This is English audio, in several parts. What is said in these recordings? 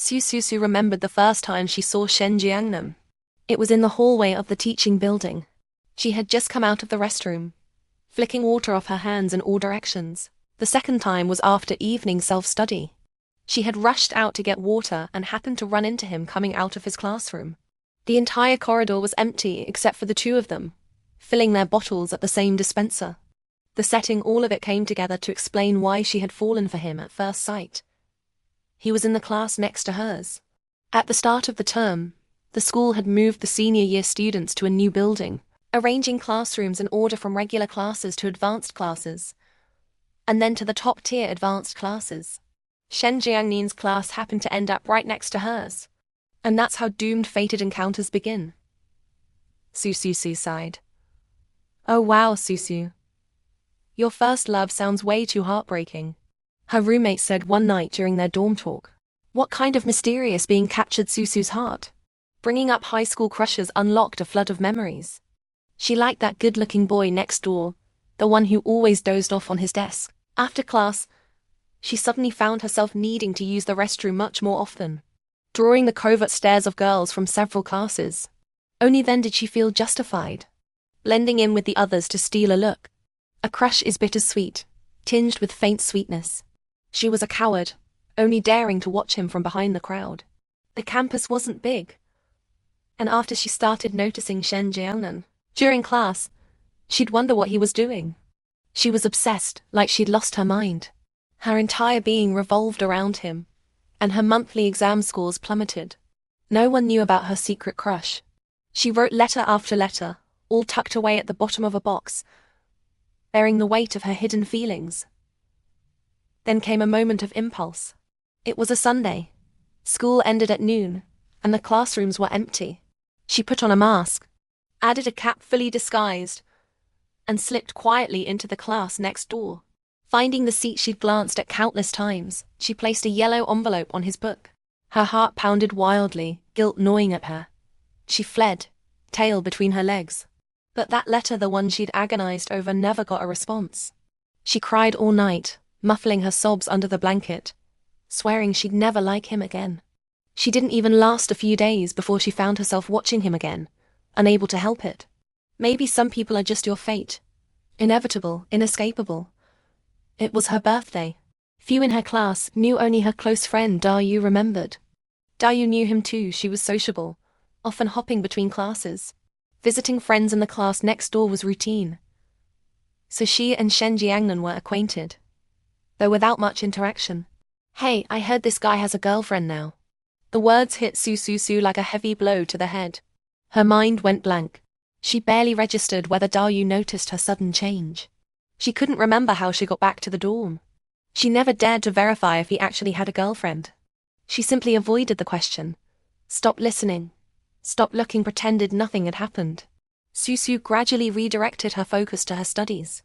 Susu remembered the first time she saw Shen Jiangnan. It was in the hallway of the teaching building. She had just come out of the restroom, flicking water off her hands in all directions. The second time was after evening self-study. She had rushed out to get water and happened to run into him coming out of his classroom. The entire corridor was empty except for the two of them, filling their bottles at the same dispenser. The setting, all of it came together to explain why she had fallen for him at first sight. He was in the class next to hers. At the start of the term, the school had moved the senior year students to a new building, arranging classrooms in order from regular classes to advanced classes, and then to the top-tier advanced classes. Shen Jiangnan's class happened to end up right next to hers. And that's how doomed fated encounters begin. Susu sighed. Oh wow, Susu. Your first love sounds way too heartbreaking, her roommate said one night during their dorm talk. What kind of mysterious being captured Susu's heart? Bringing up high school crushes unlocked a flood of memories. She liked that good-looking boy next door, the one who always dozed off on his desk. After class, she suddenly found herself needing to use the restroom much more often, drawing the covert stares of girls from several classes. Only then did she feel justified, blending in with the others to steal a look. A crush is bittersweet, tinged with faint sweetness. She was a coward, only daring to watch him from behind the crowd. The campus wasn't big, and after she started noticing Shen Jiangnan during class, she'd wonder what he was doing. She was obsessed, like she'd lost her mind. Her entire being revolved around him, and her monthly exam scores plummeted. No one knew about her secret crush. She wrote letter after letter, all tucked away at the bottom of a box, bearing the weight of her hidden feelings. Then came a moment of impulse. It was a Sunday. School ended at noon, and the classrooms were empty. She put on a mask, added a cap fully disguised, and slipped quietly into the class next door. Finding the seat she'd glanced at countless times, she placed a yellow envelope on his book. Her heart pounded wildly, guilt gnawing at her. She fled, tail between her legs. But that letter, the one she'd agonized over, never got a response. She cried all night, muffling her sobs under the blanket, swearing she'd never like him again. She didn't even last a few days before she found herself watching him again, unable to help it. Maybe some people are just your fate. Inevitable, inescapable. It was her birthday. Few in her class knew, only her close friend Dayu remembered. Dayu knew him too. She was sociable, often hopping between classes. Visiting friends in the class next door was routine. So she and Shen Jiangnan were acquainted, though without much interaction. Hey, I heard this guy has a girlfriend now. The words hit Susu like a heavy blow to the head. Her mind went blank. She barely registered whether Dayu noticed her sudden change. She couldn't remember how she got back to the dorm. She never dared to verify if he actually had a girlfriend. She simply avoided the question, stopped listening, stopped looking, pretended nothing had happened. Susu gradually redirected her focus to her studies.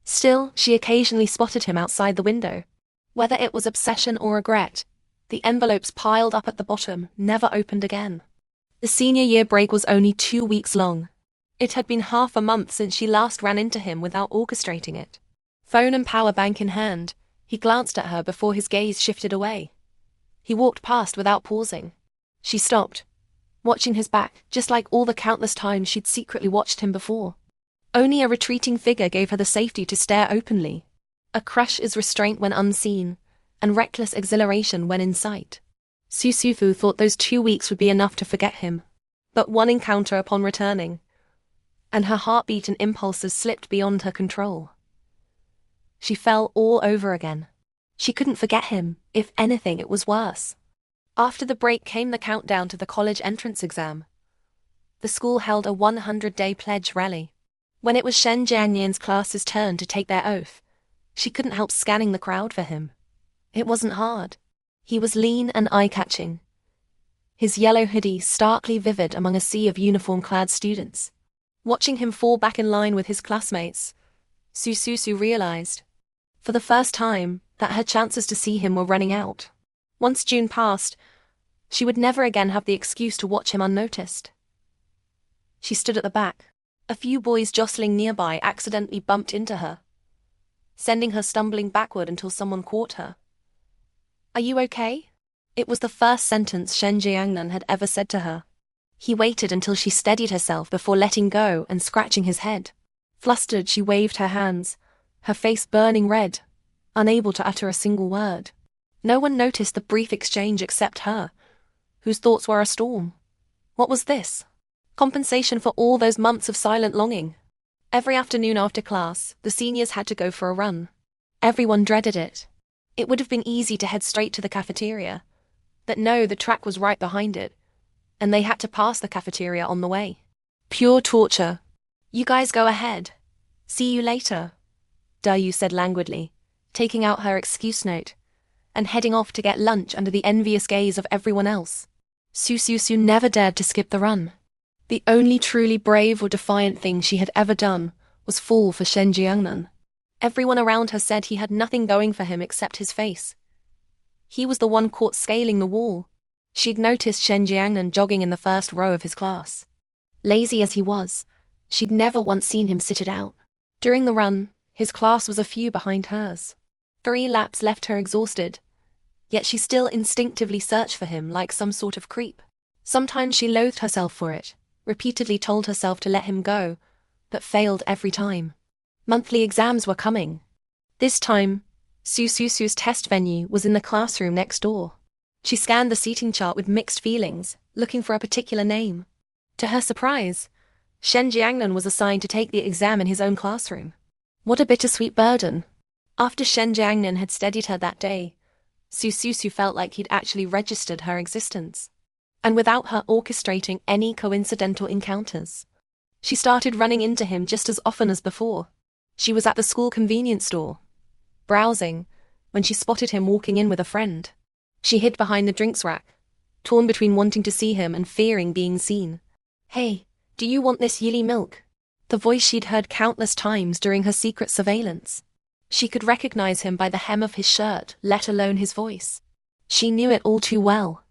Still, she occasionally spotted him outside the window. Whether it was obsession or regret, the envelopes piled up at the bottom never opened again. The senior year break was only 2 weeks long. It had been half a month since she last ran into him without orchestrating it. Phone and power bank in hand, he glanced at her before his gaze shifted away. He walked past without pausing. She stopped, watching his back, just like all the countless times she'd secretly watched him before. Only a retreating figure gave her the safety to stare openly. A crush is restraint when unseen, and reckless exhilaration when in sight. Susu thought those 2 weeks would be enough to forget him. But one encounter upon returning, and her heartbeat and impulses slipped beyond her control. She fell all over again. She couldn't forget him. If anything, it was worse. After the break came the countdown to the college entrance exam. The school held a 100-day pledge rally. When it was Shen Jiangnan's class's turn to take their oath, she couldn't help scanning the crowd for him. It wasn't hard. He was lean and eye-catching, his yellow hoodie starkly vivid among a sea of uniform-clad students. Watching him fall back in line with his classmates, Susu realized, for the first time, that her chances to see him were running out. Once June passed, she would never again have the excuse to watch him unnoticed. She stood at the back. A few boys jostling nearby accidentally bumped into her, sending her stumbling backward until someone caught her. "Are you okay?" It was the first sentence Shen Jiangnan had ever said to her. He waited until she steadied herself before letting go and scratching his head. Flustered, she waved her hands, her face burning red, unable to utter a single word. No one noticed the brief exchange except her, whose thoughts were a storm. What was this? Compensation for all those months of silent longing. Every afternoon after class, the seniors had to go for a run. Everyone dreaded it. It would have been easy to head straight to the cafeteria. But no, the track was right behind it, and they had to pass the cafeteria on the way. Pure torture. You guys go ahead. See you later, Dayu said languidly, taking out her excuse note, and heading off to get lunch under the envious gaze of everyone else. Susu never dared to skip the run. The only truly brave or defiant thing she had ever done was fall for Shen Jiangnan. Everyone around her said he had nothing going for him except his face. He was the one caught scaling the wall. She'd noticed Shen Jiangnan jogging in the first row of his class. Lazy as he was, she'd never once seen him sit it out. During the run, his class was a few behind hers. 3 laps left her exhausted, yet she still instinctively searched for him like some sort of creep. Sometimes she loathed herself for it, repeatedly told herself to let him go, but failed every time. Monthly exams were coming. This time, Susu's test venue was in the classroom next door. She scanned the seating chart with mixed feelings, looking for a particular name. To her surprise, Shen Jiangnan was assigned to take the exam in his own classroom. What a bittersweet burden. After Shen Jiangnan had steadied her that day, Susu felt like he'd actually registered her existence. And without her orchestrating any coincidental encounters, she started running into him just as often as before. She was at the school convenience store, browsing, when she spotted him walking in with a friend. She hid behind the drinks rack, torn between wanting to see him and fearing being seen. "Hey, do you want this Yili milk?" The voice she'd heard countless times during her secret surveillance. She could recognize him by the hem of his shirt, let alone his voice. She knew it all too well.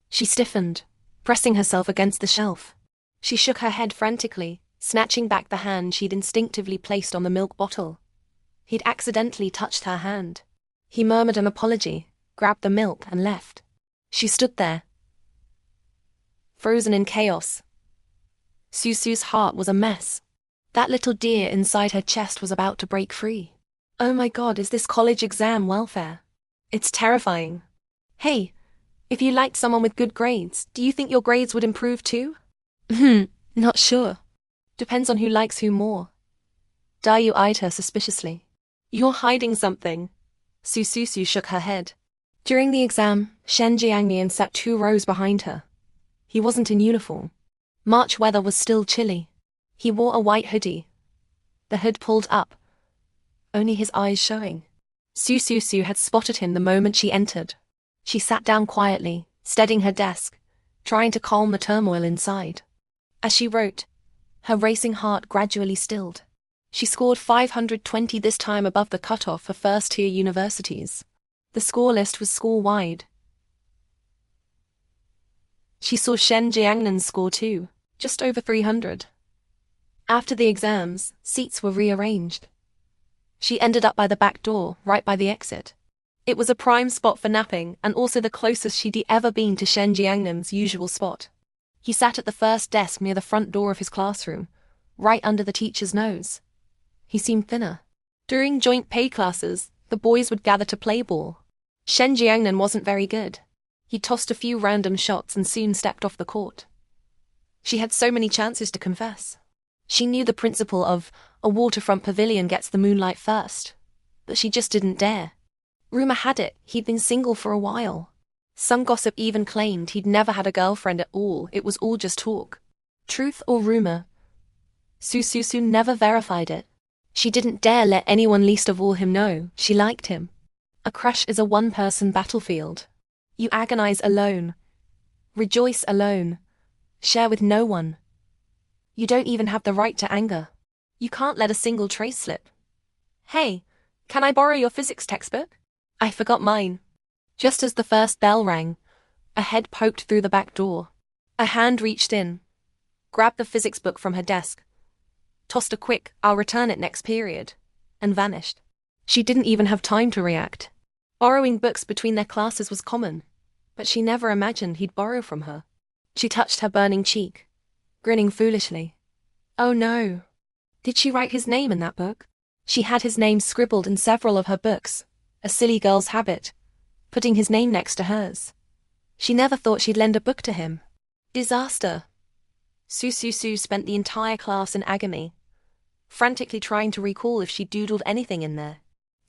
She stiffened, pressing herself against the shelf. She shook her head frantically, snatching back the hand she'd instinctively placed on the milk bottle. He'd accidentally touched her hand. He murmured an apology, grabbed the milk and left. She stood there, frozen in chaos. Susu's heart was a mess. That little deer inside her chest was about to break free. Oh my God, is this college exam welfare? It's terrifying. Hey, if you liked someone with good grades, do you think your grades would improve too? Not sure. Depends on who likes who more. Dayu eyed her suspiciously. You're hiding something. Susu shook her head. During the exam, Shen Jiangnan sat 2 rows behind her. He wasn't in uniform. March weather was still chilly. He wore a white hoodie, the hood pulled up, only his eyes showing. Susu had spotted him the moment she entered. She sat down quietly, steadying her desk, trying to calm the turmoil inside. As she wrote, her racing heart gradually stilled. She scored 520 this time, above the cutoff for first-tier universities. The score list was school-wide. She saw Shen Jiangnan's score too, just over 300. After the exams, seats were rearranged. She ended up by the back door, right by the exit. It was a prime spot for napping, and also the closest she'd ever been to Shen Jiangnan's usual spot. He sat at the first desk near the front door of his classroom, right under the teacher's nose. He seemed thinner. During joint pay classes, the boys would gather to play ball. Shen Jiangnan wasn't very good. He tossed a few random shots and soon stepped off the court. She had so many chances to confess. She knew the principle of a waterfront pavilion gets the moonlight first, but she just didn't dare. Rumor had it he'd been single for a while. Some gossip even claimed he'd never had a girlfriend at all. It was all just talk. Truth or rumor? Susu never verified it. She didn't dare let anyone, least of all him, know she liked him. A crush is a one-person battlefield. You agonize alone, rejoice alone, share with no one. You don't even have the right to anger. You can't let a single trace slip. Hey, can I borrow your physics textbook? I forgot mine. Just as the first bell rang, a head poked through the back door. A hand reached in, grabbed the physics book from her desk, tossed a quick, "I'll return it next period," and vanished. She didn't even have time to react. Borrowing books between their classes was common. but she never imagined he'd borrow from her. She touched her burning cheek, grinning foolishly. Oh no. Did she write his name in that book? She had his name scribbled in several of her books, a silly girl's habit, putting his name next to hers. She never thought she'd lend a book to him. Disaster. Susu spent the entire class in agony, frantically trying to recall if she doodled anything in there.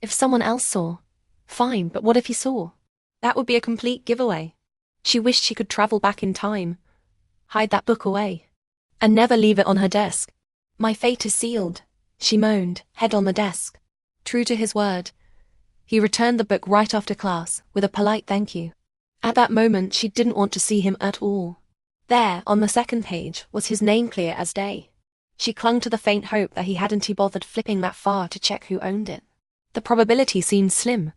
If someone else saw, fine, but what if he saw? That would be a complete giveaway. She wished she could travel back in time, hide that book away, and never leave it on her desk. My fate is sealed, she moaned, head on the desk. True to his word, he returned the book right after class, with a polite thank you. At that moment she didn't want to see him at all. There, on the second page, was his name clear as day. She clung to the faint hope that he hadn't bothered flipping that far to check who owned it. The probability seemed slim.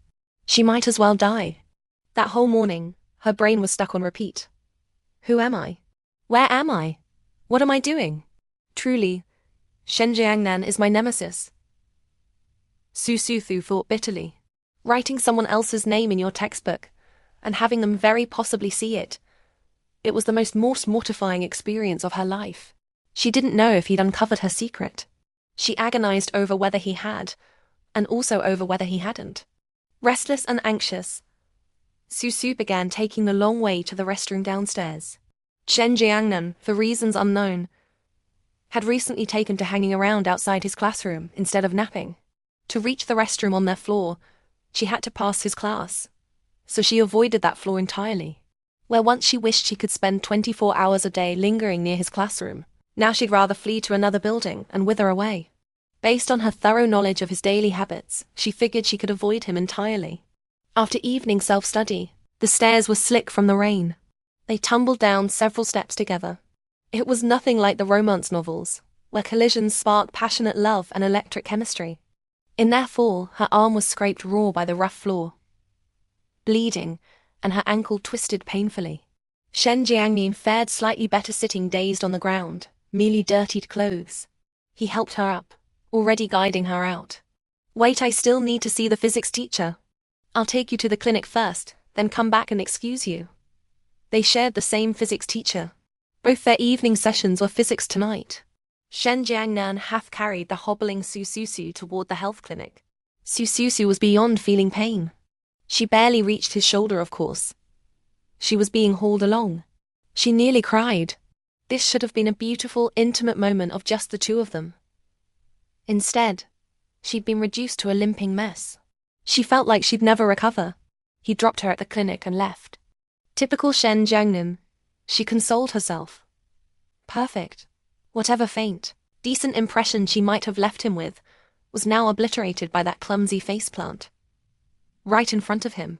She might as well die. That whole morning, her brain was stuck on repeat. Who am I? Where am I? What am I doing? Truly, Shen Jiangnan is my nemesis. Susu thought bitterly. Writing someone else's name in your textbook, and having them very possibly see it. It was the most mortifying experience of her life. She didn't know if he'd uncovered her secret. She agonized over whether he had, and also over whether he hadn't. Restless and anxious, Susu began taking the long way to the restroom downstairs. Shen Jiangnan, for reasons unknown, had recently taken to hanging around outside his classroom instead of napping. To reach the restroom on their floor, she had to pass his class, so she avoided that floor entirely. Where once she wished she could spend 24 hours a day lingering near his classroom, now she'd rather flee to another building and wither away. Based on her thorough knowledge of his daily habits, she figured she could avoid him entirely. After evening self-study, the stairs were slick from the rain. They tumbled down several steps together. It was nothing like the romance novels, where collisions spark passionate love and electric chemistry. In their fall, her arm was scraped raw by the rough floor, bleeding, and her ankle twisted painfully. Shen Jiangnan fared slightly better sitting dazed on the ground, merely dirtied clothes. He helped her up, already guiding her out. Wait, I still need to see the physics teacher. I'll take you to the clinic first, then come back and excuse you. They shared the same physics teacher. Both their evening sessions were physics tonight. Shen Jiangnan half carried the hobbling Susu toward the health clinic. Susu was beyond feeling pain. She barely reached his shoulder, of course. She was being hauled along. She nearly cried. This should have been a beautiful, intimate moment of just the two of them. Instead, she'd been reduced to a limping mess. She felt like she'd never recover. He dropped her at the clinic and left. Typical Shen Jiangnan, she consoled herself. Perfect. Whatever faint, decent impression she might have left him with was now obliterated by that clumsy faceplant. Right in front of him.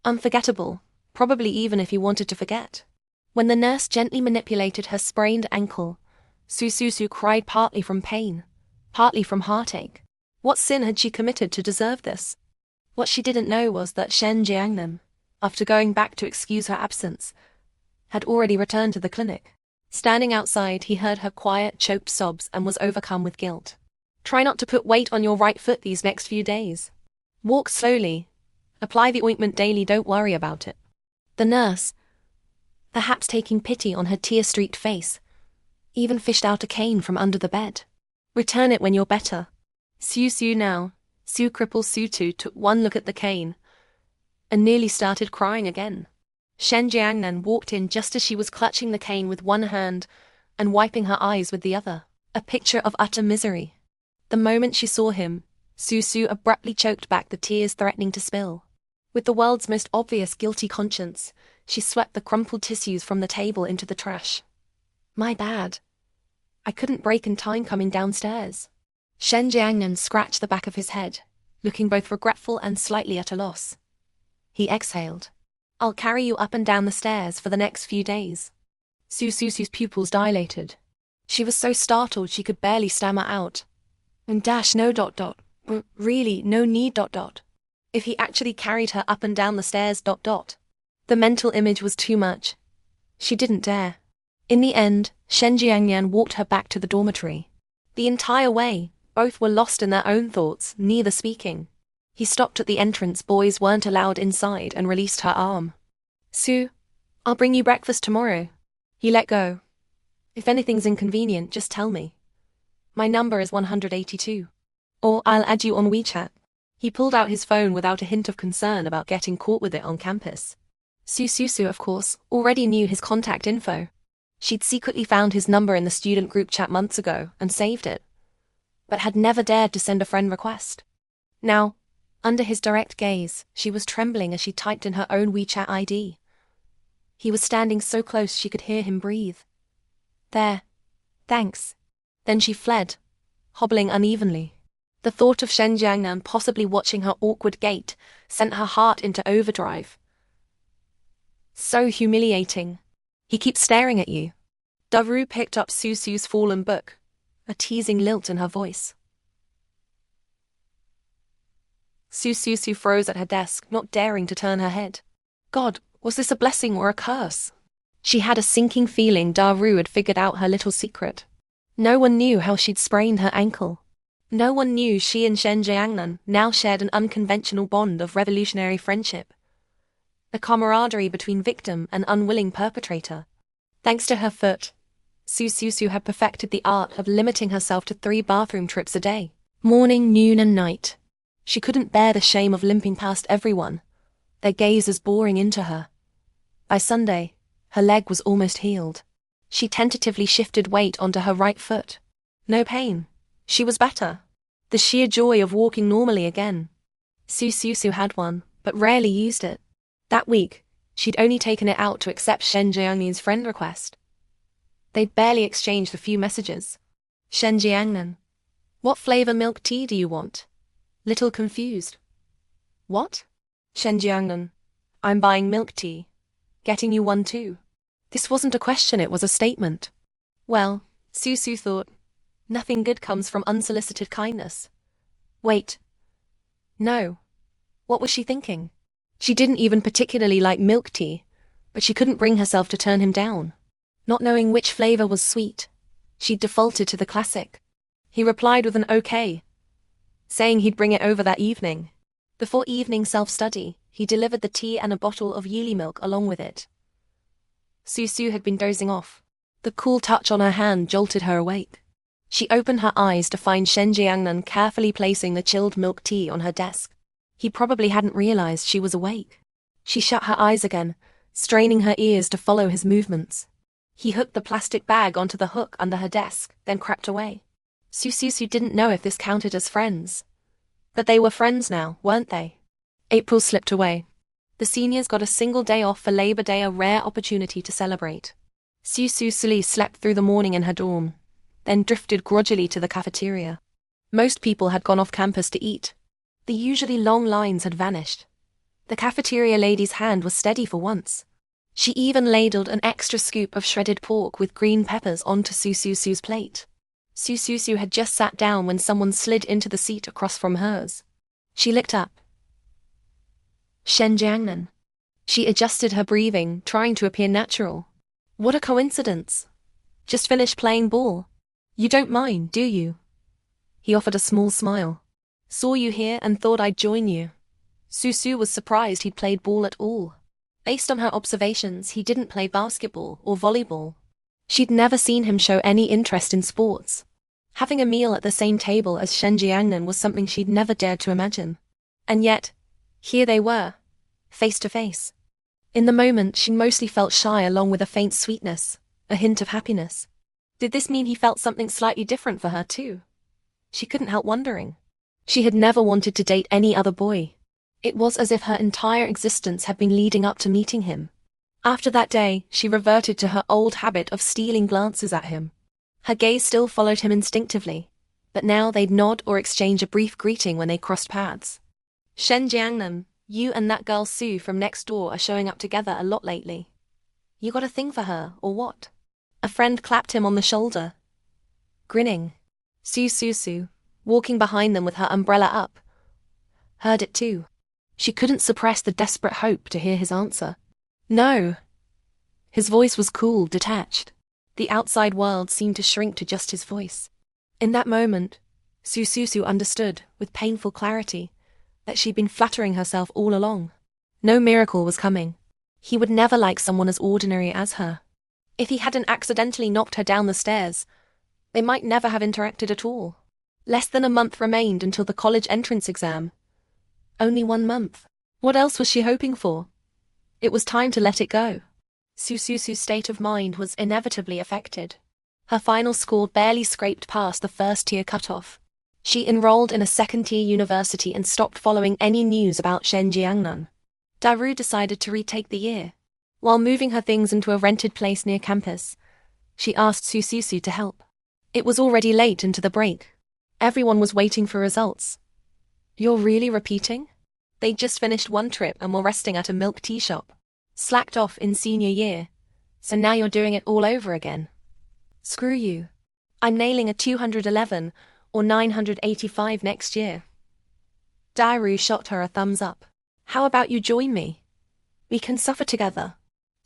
Unforgettable, probably even if he wanted to forget. When the nurse gently manipulated her sprained ankle, Susu cried partly from pain, partly from heartache. What sin had she committed to deserve this? What she didn't know was that Shen Jiangnan, after going back to excuse her absence, had already returned to the clinic. Standing outside, he heard her quiet, choked sobs and was overcome with guilt. Try not to put weight on your right foot these next few days. Walk slowly. Apply the ointment daily, don't worry about it. The nurse, perhaps taking pity on her tear-streaked face, even fished out a cane from under the bed. Return it when you're better. Susu now. Cripple Sutu took one look at the cane and nearly started crying again. Shen Jiangnan walked in just as she was clutching the cane with one hand and wiping her eyes with the other, a picture of utter misery. The moment she saw him, Susu abruptly choked back the tears threatening to spill. With the world's most obvious guilty conscience, she swept the crumpled tissues from the table into the trash. My bad. I couldn't break in time coming downstairs. Shen Jiangnan scratched the back of his head, looking both regretful and slightly at a loss. He exhaled. I'll carry you up and down the stairs for the next few days. Susu's pupils dilated. She was so startled she could barely stammer out. And no ... Really, no need ... If he actually carried her up and down the stairs ... The mental image was too much. She didn't dare. In the end, Shen Jiangnan walked her back to the dormitory. The entire way, both were lost in their own thoughts, neither speaking. He stopped at the entrance. Boys weren't allowed inside and released her arm. I'll bring you breakfast tomorrow. He let go. If anything's inconvenient, just tell me. My number is 182. Or I'll add you on WeChat. He pulled out his phone without a hint of concern about getting caught with it on campus. Susu, of course, already knew his contact info. She'd secretly found his number in the student group chat months ago and saved it, but had never dared to send a friend request. Now, under his direct gaze, she was trembling as she typed in her own WeChat ID. He was standing so close she could hear him breathe. There. Thanks. Then she fled, hobbling unevenly. The thought of Shen Jiangnan possibly watching her awkward gait sent her heart into overdrive. So humiliating. He keeps staring at you. Daru picked up Susu's fallen book, a teasing lilt in her voice. Susu froze at her desk, not daring to turn her head. God, was this a blessing or a curse? She had a sinking feeling Daru had figured out her little secret. No one knew how she'd sprained her ankle. No one knew she and Shen Jiangnan now shared an unconventional bond of revolutionary friendship. A camaraderie between victim and unwilling perpetrator. Thanks to her foot, Susu had perfected the art of limiting herself to 3 bathroom trips a day, morning, noon and night. She couldn't bear the shame of limping past everyone, their gazes boring into her. By Sunday, her leg was almost healed. She tentatively shifted weight onto her right foot. No pain. She was better. The sheer joy of walking normally again. Susu had one, but rarely used it. That week, she'd only taken it out to accept Shen Jiangnan's friend request. They'd barely exchanged a few messages. Shen Jiangnan. What flavor milk tea do you want? Little confused. What? Shen Jiangnan. I'm buying milk tea. Getting you one too. This wasn't a question, it was a statement. Well, Susu thought, nothing good comes from unsolicited kindness. Wait. No. What was she thinking? She didn't even particularly like milk tea, but she couldn't bring herself to turn him down. Not knowing which flavor was sweet, she defaulted to the classic. He replied with an okay, saying he'd bring it over that evening. Before evening self-study, he delivered the tea and a bottle of Yuli milk along with it. Susu had been dozing off. The cool touch on her hand jolted her awake. She opened her eyes to find Shen Jiangnan carefully placing the chilled milk tea on her desk. He probably hadn't realized she was awake. She shut her eyes again, straining her ears to follow his movements. He hooked the plastic bag onto the hook under her desk, then crept away. Susu didn't know if this counted as friends. But they were friends now, weren't they? April slipped away. The seniors got a single day off for Labor Day, a rare opportunity to celebrate. Susu slept through the morning in her dorm, then drifted grudgingly to the cafeteria. Most people had gone off campus to eat. The usually long lines had vanished. The cafeteria lady's hand was steady for once. She even ladled an extra scoop of shredded pork with green peppers onto Susu's plate. Susu had just sat down when someone slid into the seat across from hers. She looked up. Shen Jiangnan. She adjusted her breathing, trying to appear natural. What a coincidence. Just finished playing ball. You don't mind, do you? He offered a small smile. Saw you here and thought I'd join you. Susu was surprised he'd played ball at all. Based on her observations, he didn't play basketball or volleyball. She'd never seen him show any interest in sports. Having a meal at the same table as Shen Jiangnan was something she'd never dared to imagine. And yet, here they were, face to face. In the moment, she mostly felt shy along with a faint sweetness, a hint of happiness. Did this mean he felt something slightly different for her too? She couldn't help wondering. She had never wanted to date any other boy. It was as if her entire existence had been leading up to meeting him. After that day, she reverted to her old habit of stealing glances at him. Her gaze still followed him instinctively, but now they'd nod or exchange a brief greeting when they crossed paths. Shen Jiangnan, you and that girl Sue from next door are showing up together a lot lately. You got a thing for her, or what? A friend clapped him on the shoulder. Grinning. Susu, walking behind them with her umbrella up, heard it too. She couldn't suppress the desperate hope to hear his answer. No. His voice was cool, detached. The outside world seemed to shrink to just his voice. In that moment, Susu understood, with painful clarity, that she'd been flattering herself all along. No miracle was coming. He would never like someone as ordinary as her. If he hadn't accidentally knocked her down the stairs, they might never have interacted at all. Less than a month remained until the college entrance exam. Only 1 month. What else was she hoping for? It was time to let it go. Susu's state of mind was inevitably affected. Her final score barely scraped past the first-tier cutoff. She enrolled in a second-tier university and stopped following any news about Shen Jiangnan. Daru decided to retake the year. While moving her things into a rented place near campus, she asked Susu to help. It was already late into the break. Everyone was waiting for results. You're really repeating? They'd just finished one trip and were resting at a milk tea shop. Slacked off in senior year. So now you're doing it all over again. Screw you. I'm nailing a 211 or 985 next year. Daru shot her a thumbs up. How about you join me? We can suffer together.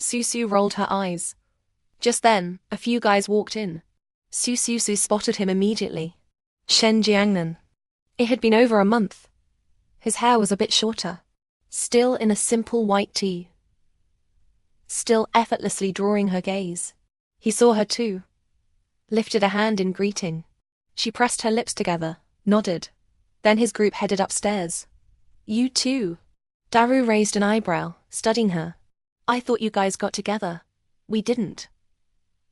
Susu rolled her eyes. Just then, a few guys walked in. Susu spotted him immediately. Shen Jiangnan. It had been over a month. His hair was a bit shorter. Still in a simple white tee. Still effortlessly drawing her gaze. He saw her too. Lifted a hand in greeting. She pressed her lips together, nodded. Then his group headed upstairs. You too. Daru raised an eyebrow, studying her. I thought you guys got together. We didn't.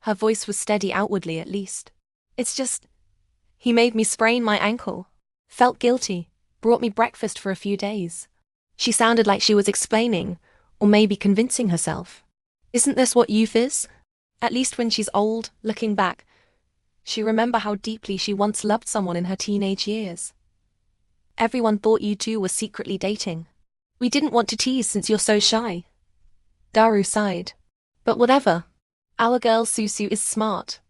Her voice was steady outwardly at least. It's just... He made me sprain my ankle. Felt guilty. Brought me breakfast for a few days. She sounded like she was explaining, or maybe convincing herself. Isn't this what youth is? At least when she's old, looking back, she remember how deeply she once loved someone in her teenage years. Everyone thought you two were secretly dating. We didn't want to tease since you're so shy. Daru sighed. But whatever. Our girl Susu is smart.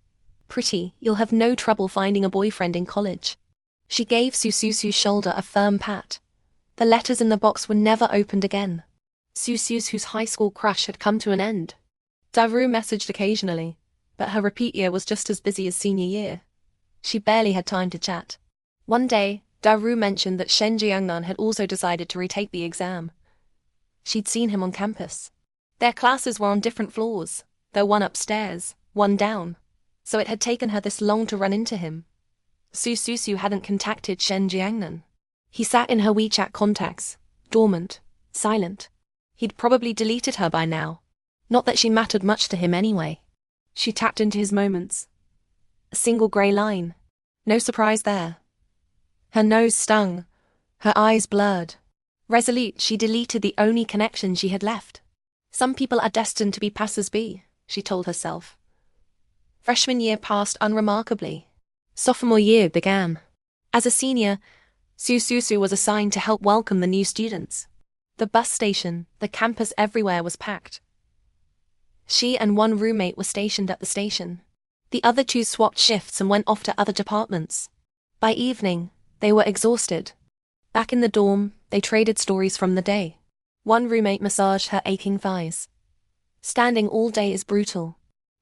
Pretty, you'll have no trouble finding a boyfriend in college. She gave Susu's shoulder a firm pat. The letters in the box were never opened again. Susu's high school crush had come to an end. Daru messaged occasionally, but her repeat year was just as busy as senior year. She barely had time to chat. One day, Daru mentioned that Shen Jiangnan had also decided to retake the exam. She'd seen him on campus. Their classes were on different floors, though one upstairs, one down, so it had taken her this long to run into him. Susu hadn't contacted Shen Jiangnan. He sat in her WeChat contacts, dormant, silent. He'd probably deleted her by now. Not that she mattered much to him anyway. She tapped into his moments. A single grey line. No surprise there. Her nose stung. Her eyes blurred. Resolute, she deleted the only connection she had left. Some people are destined to be passers-by, she told herself. Freshman year passed unremarkably. Sophomore year began. As a senior, Susu was assigned to help welcome the new students. The bus station, the campus everywhere was packed. She and one roommate were stationed at the station. The other two swapped shifts and went off to other departments. By evening, they were exhausted. Back in the dorm, they traded stories from the day. One roommate massaged her aching thighs. Standing all day is brutal.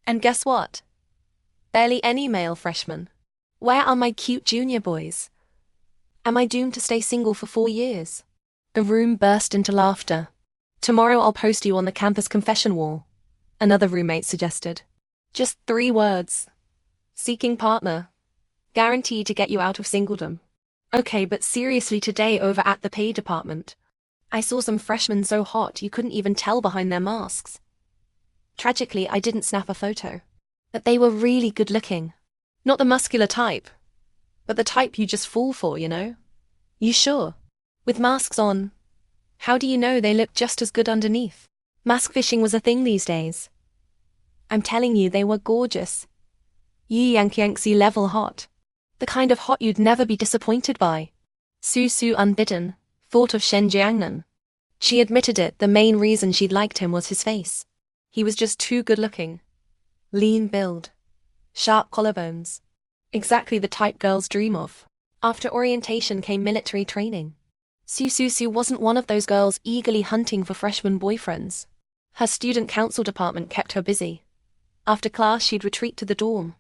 And guess what? Barely any male freshmen. Where are my cute junior boys? Am I doomed to stay single for 4 years? The room burst into laughter. Tomorrow I'll post you on the campus confession wall, another roommate suggested. Just 3 words. Seeking partner. Guaranteed to get you out of singledom. Okay, but seriously, today over at the pay department, I saw some freshmen so hot you couldn't even tell behind their masks. Tragically, I didn't snap a photo. But they were really good looking. Not the muscular type, but the type you just fall for, you know? You sure? With masks on. How do you know they look just as good underneath? Mask fishing was a thing these days. I'm telling you, they were gorgeous. Yankee level hot. The kind of hot you'd never be disappointed by. Susu, unbidden, thought of Shen Jiangnan. She admitted it, the main reason she'd liked him was his face. He was just too good looking. Lean build. Sharp collarbones. Exactly the type girls dream of. After orientation came military training. Susu wasn't one of those girls eagerly hunting for freshman boyfriends. Her student council department kept her busy. After class she'd retreat to the dorm.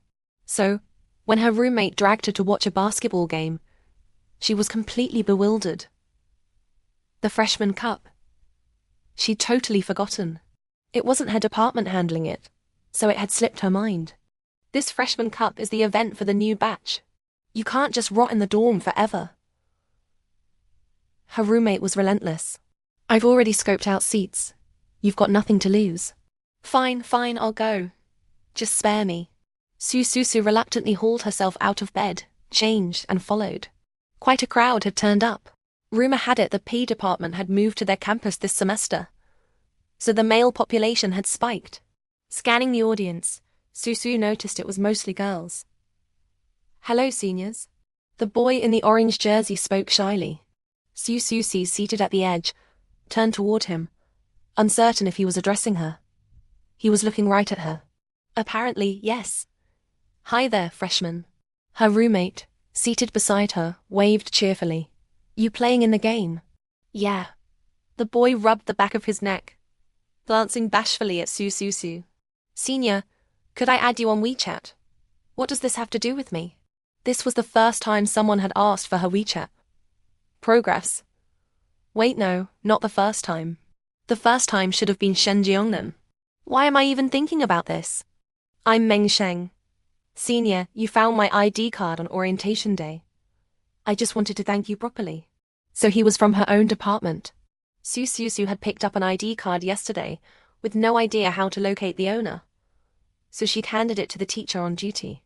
So, when her roommate dragged her to watch a basketball game, she was completely bewildered. The freshman cup. She'd totally forgotten. It wasn't her department handling it, so it had slipped her mind. This freshman cup is the event for the new batch. You can't just rot in the dorm forever. Her roommate was relentless. I've already scoped out seats. You've got nothing to lose. Fine, I'll go. Just spare me. Susu reluctantly hauled herself out of bed, changed, and followed. Quite a crowd had turned up. Rumor had it the PE department had moved to their campus this semester, so the male population had spiked. Scanning the audience, Susu noticed it was mostly girls. Hello, seniors. The boy in the orange jersey spoke shyly. Susu, seated at the edge, turned toward him, uncertain if he was addressing her. He was looking right at her. Apparently, yes. Hi there, freshman. Her roommate, seated beside her, waved cheerfully. You playing in the game? Yeah. The boy rubbed the back of his neck, glancing bashfully at Susu. Senior, could I add you on WeChat? What does this have to do with me? This was the first time someone had asked for her WeChat. Progress. Wait, no, not the first time. The first time should have been Shen Jiangnan. Why am I even thinking about this? I'm Meng Sheng. Senior, you found my ID card on orientation day. I just wanted to thank you properly. So he was from her own department. Susu had picked up an ID card yesterday, with no idea how to locate the owner. So she'd handed it to the teacher on duty.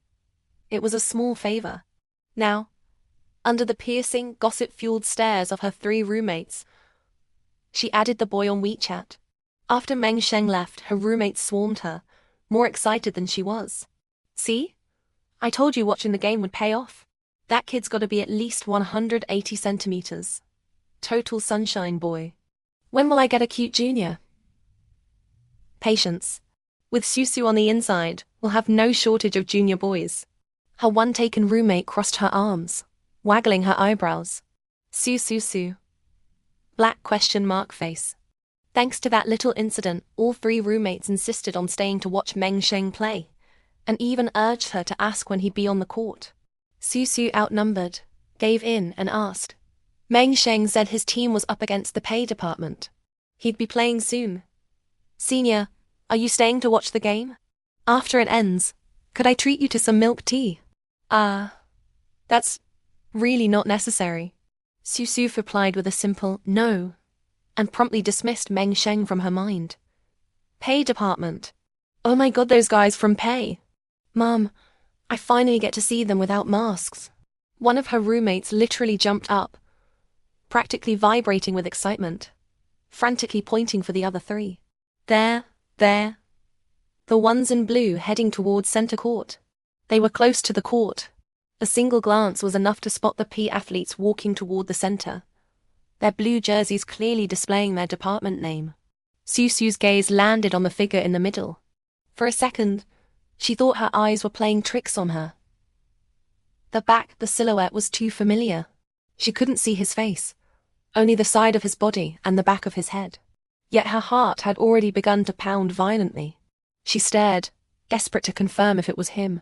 It was a small favor. Now, under the piercing, gossip-fueled stares of her 3 roommates, she added the boy on WeChat. After Meng Sheng left, her roommates swarmed her, more excited than she was. See? I told you watching the game would pay off. That kid's got to be at least 180 centimeters. Total sunshine boy. When will I get a cute junior? Patience. With Susu on the inside, we'll have no shortage of junior boys. Her one-taken roommate crossed her arms, waggling her eyebrows. Susu. Black question mark face. Thanks to that little incident, all 3 roommates insisted on staying to watch Meng Sheng play, and even urged her to ask when he'd be on the court. Susu, outnumbered, gave in and asked. Meng Sheng said his team was up against the PE department. He'd be playing soon. Senior, are you staying to watch the game? After it ends, could I treat you to some milk tea? That's really not necessary. Susu replied with a simple no, and promptly dismissed Meng Sheng from her mind. PE department. Oh my god, those guys from PE. Mom, I finally get to see them without masks. One of her roommates literally jumped up, practically vibrating with excitement, frantically pointing for the other 3. There. The ones in blue heading towards center court. They were close to the court. A single glance was enough to spot the PE athletes walking toward the center, their blue jerseys clearly displaying their department name. Susu's gaze landed on the figure in the middle. For a second, she thought her eyes were playing tricks on her. The silhouette was too familiar. She couldn't see his face, only the side of his body and the back of his head. Yet her heart had already begun to pound violently. She stared, desperate to confirm if it was him,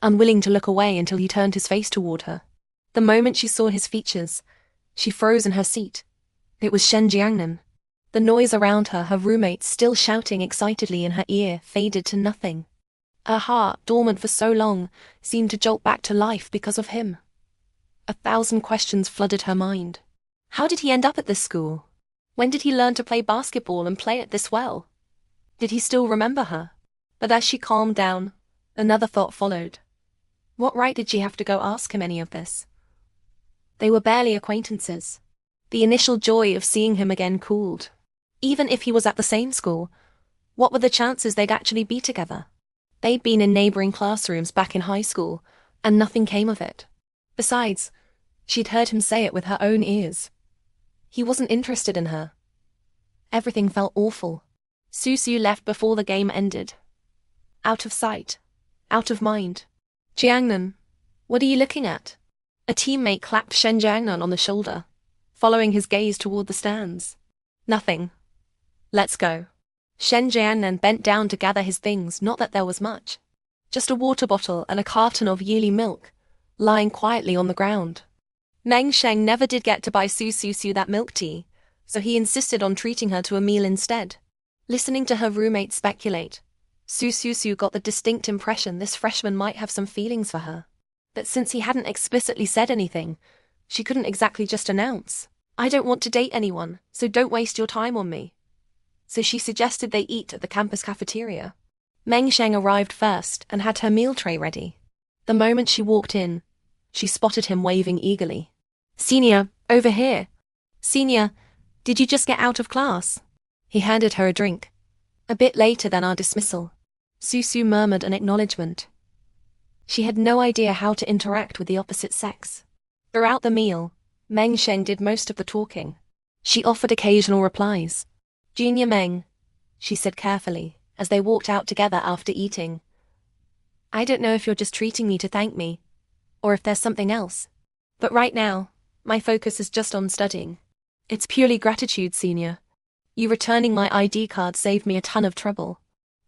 unwilling to look away until he turned his face toward her. The moment she saw his features, she froze in her seat. It was Shen Jiangnan. The noise around her, her roommate still shouting excitedly in her ear, faded to nothing. Her heart, dormant for so long, seemed to jolt back to life because of him. 1,000 questions flooded her mind. How did he end up at this school? When did he learn to play basketball and play it this well? Did he still remember her? But as she calmed down, another thought followed. What right did she have to go ask him any of this? They were barely acquaintances. The initial joy of seeing him again cooled. Even if he was at the same school, what were the chances they'd actually be together? They'd been in neighboring classrooms back in high school, and nothing came of it. Besides, she'd heard him say it with her own ears. He wasn't interested in her. Everything felt awful. Susu left before the game ended. Out of sight, out of mind. Jiangnan, what are you looking at? A teammate clapped Shen Jiangnan on the shoulder, following his gaze toward the stands. Nothing. Let's go. Shen Jiangnan bent down to gather his things, not that there was much. Just a water bottle and a carton of yearly milk, lying quietly on the ground. Meng Sheng never did get to buy Susu that milk tea, so he insisted on treating her to a meal instead. Listening to her roommate speculate, Susu got the distinct impression this freshman might have some feelings for her. But since he hadn't explicitly said anything, she couldn't exactly just announce, "I don't want to date anyone, so don't waste your time on me." So she suggested they eat at the campus cafeteria. Meng Sheng arrived first and had her meal tray ready. The moment she walked in, she spotted him waving eagerly. "Senior, over here. Senior, did you just get out of class?" He handed her a drink. "A bit later than our dismissal." Susu murmured an acknowledgement. She had no idea how to interact with the opposite sex. Throughout the meal, Meng Sheng did most of the talking. She offered occasional replies. "Junior Meng," she said carefully, as they walked out together after eating. "I don't know if you're just treating me to thank me, or if there's something else. But right now, my focus is just on studying. It's purely gratitude, senior. You returning my ID card saved me a ton of trouble.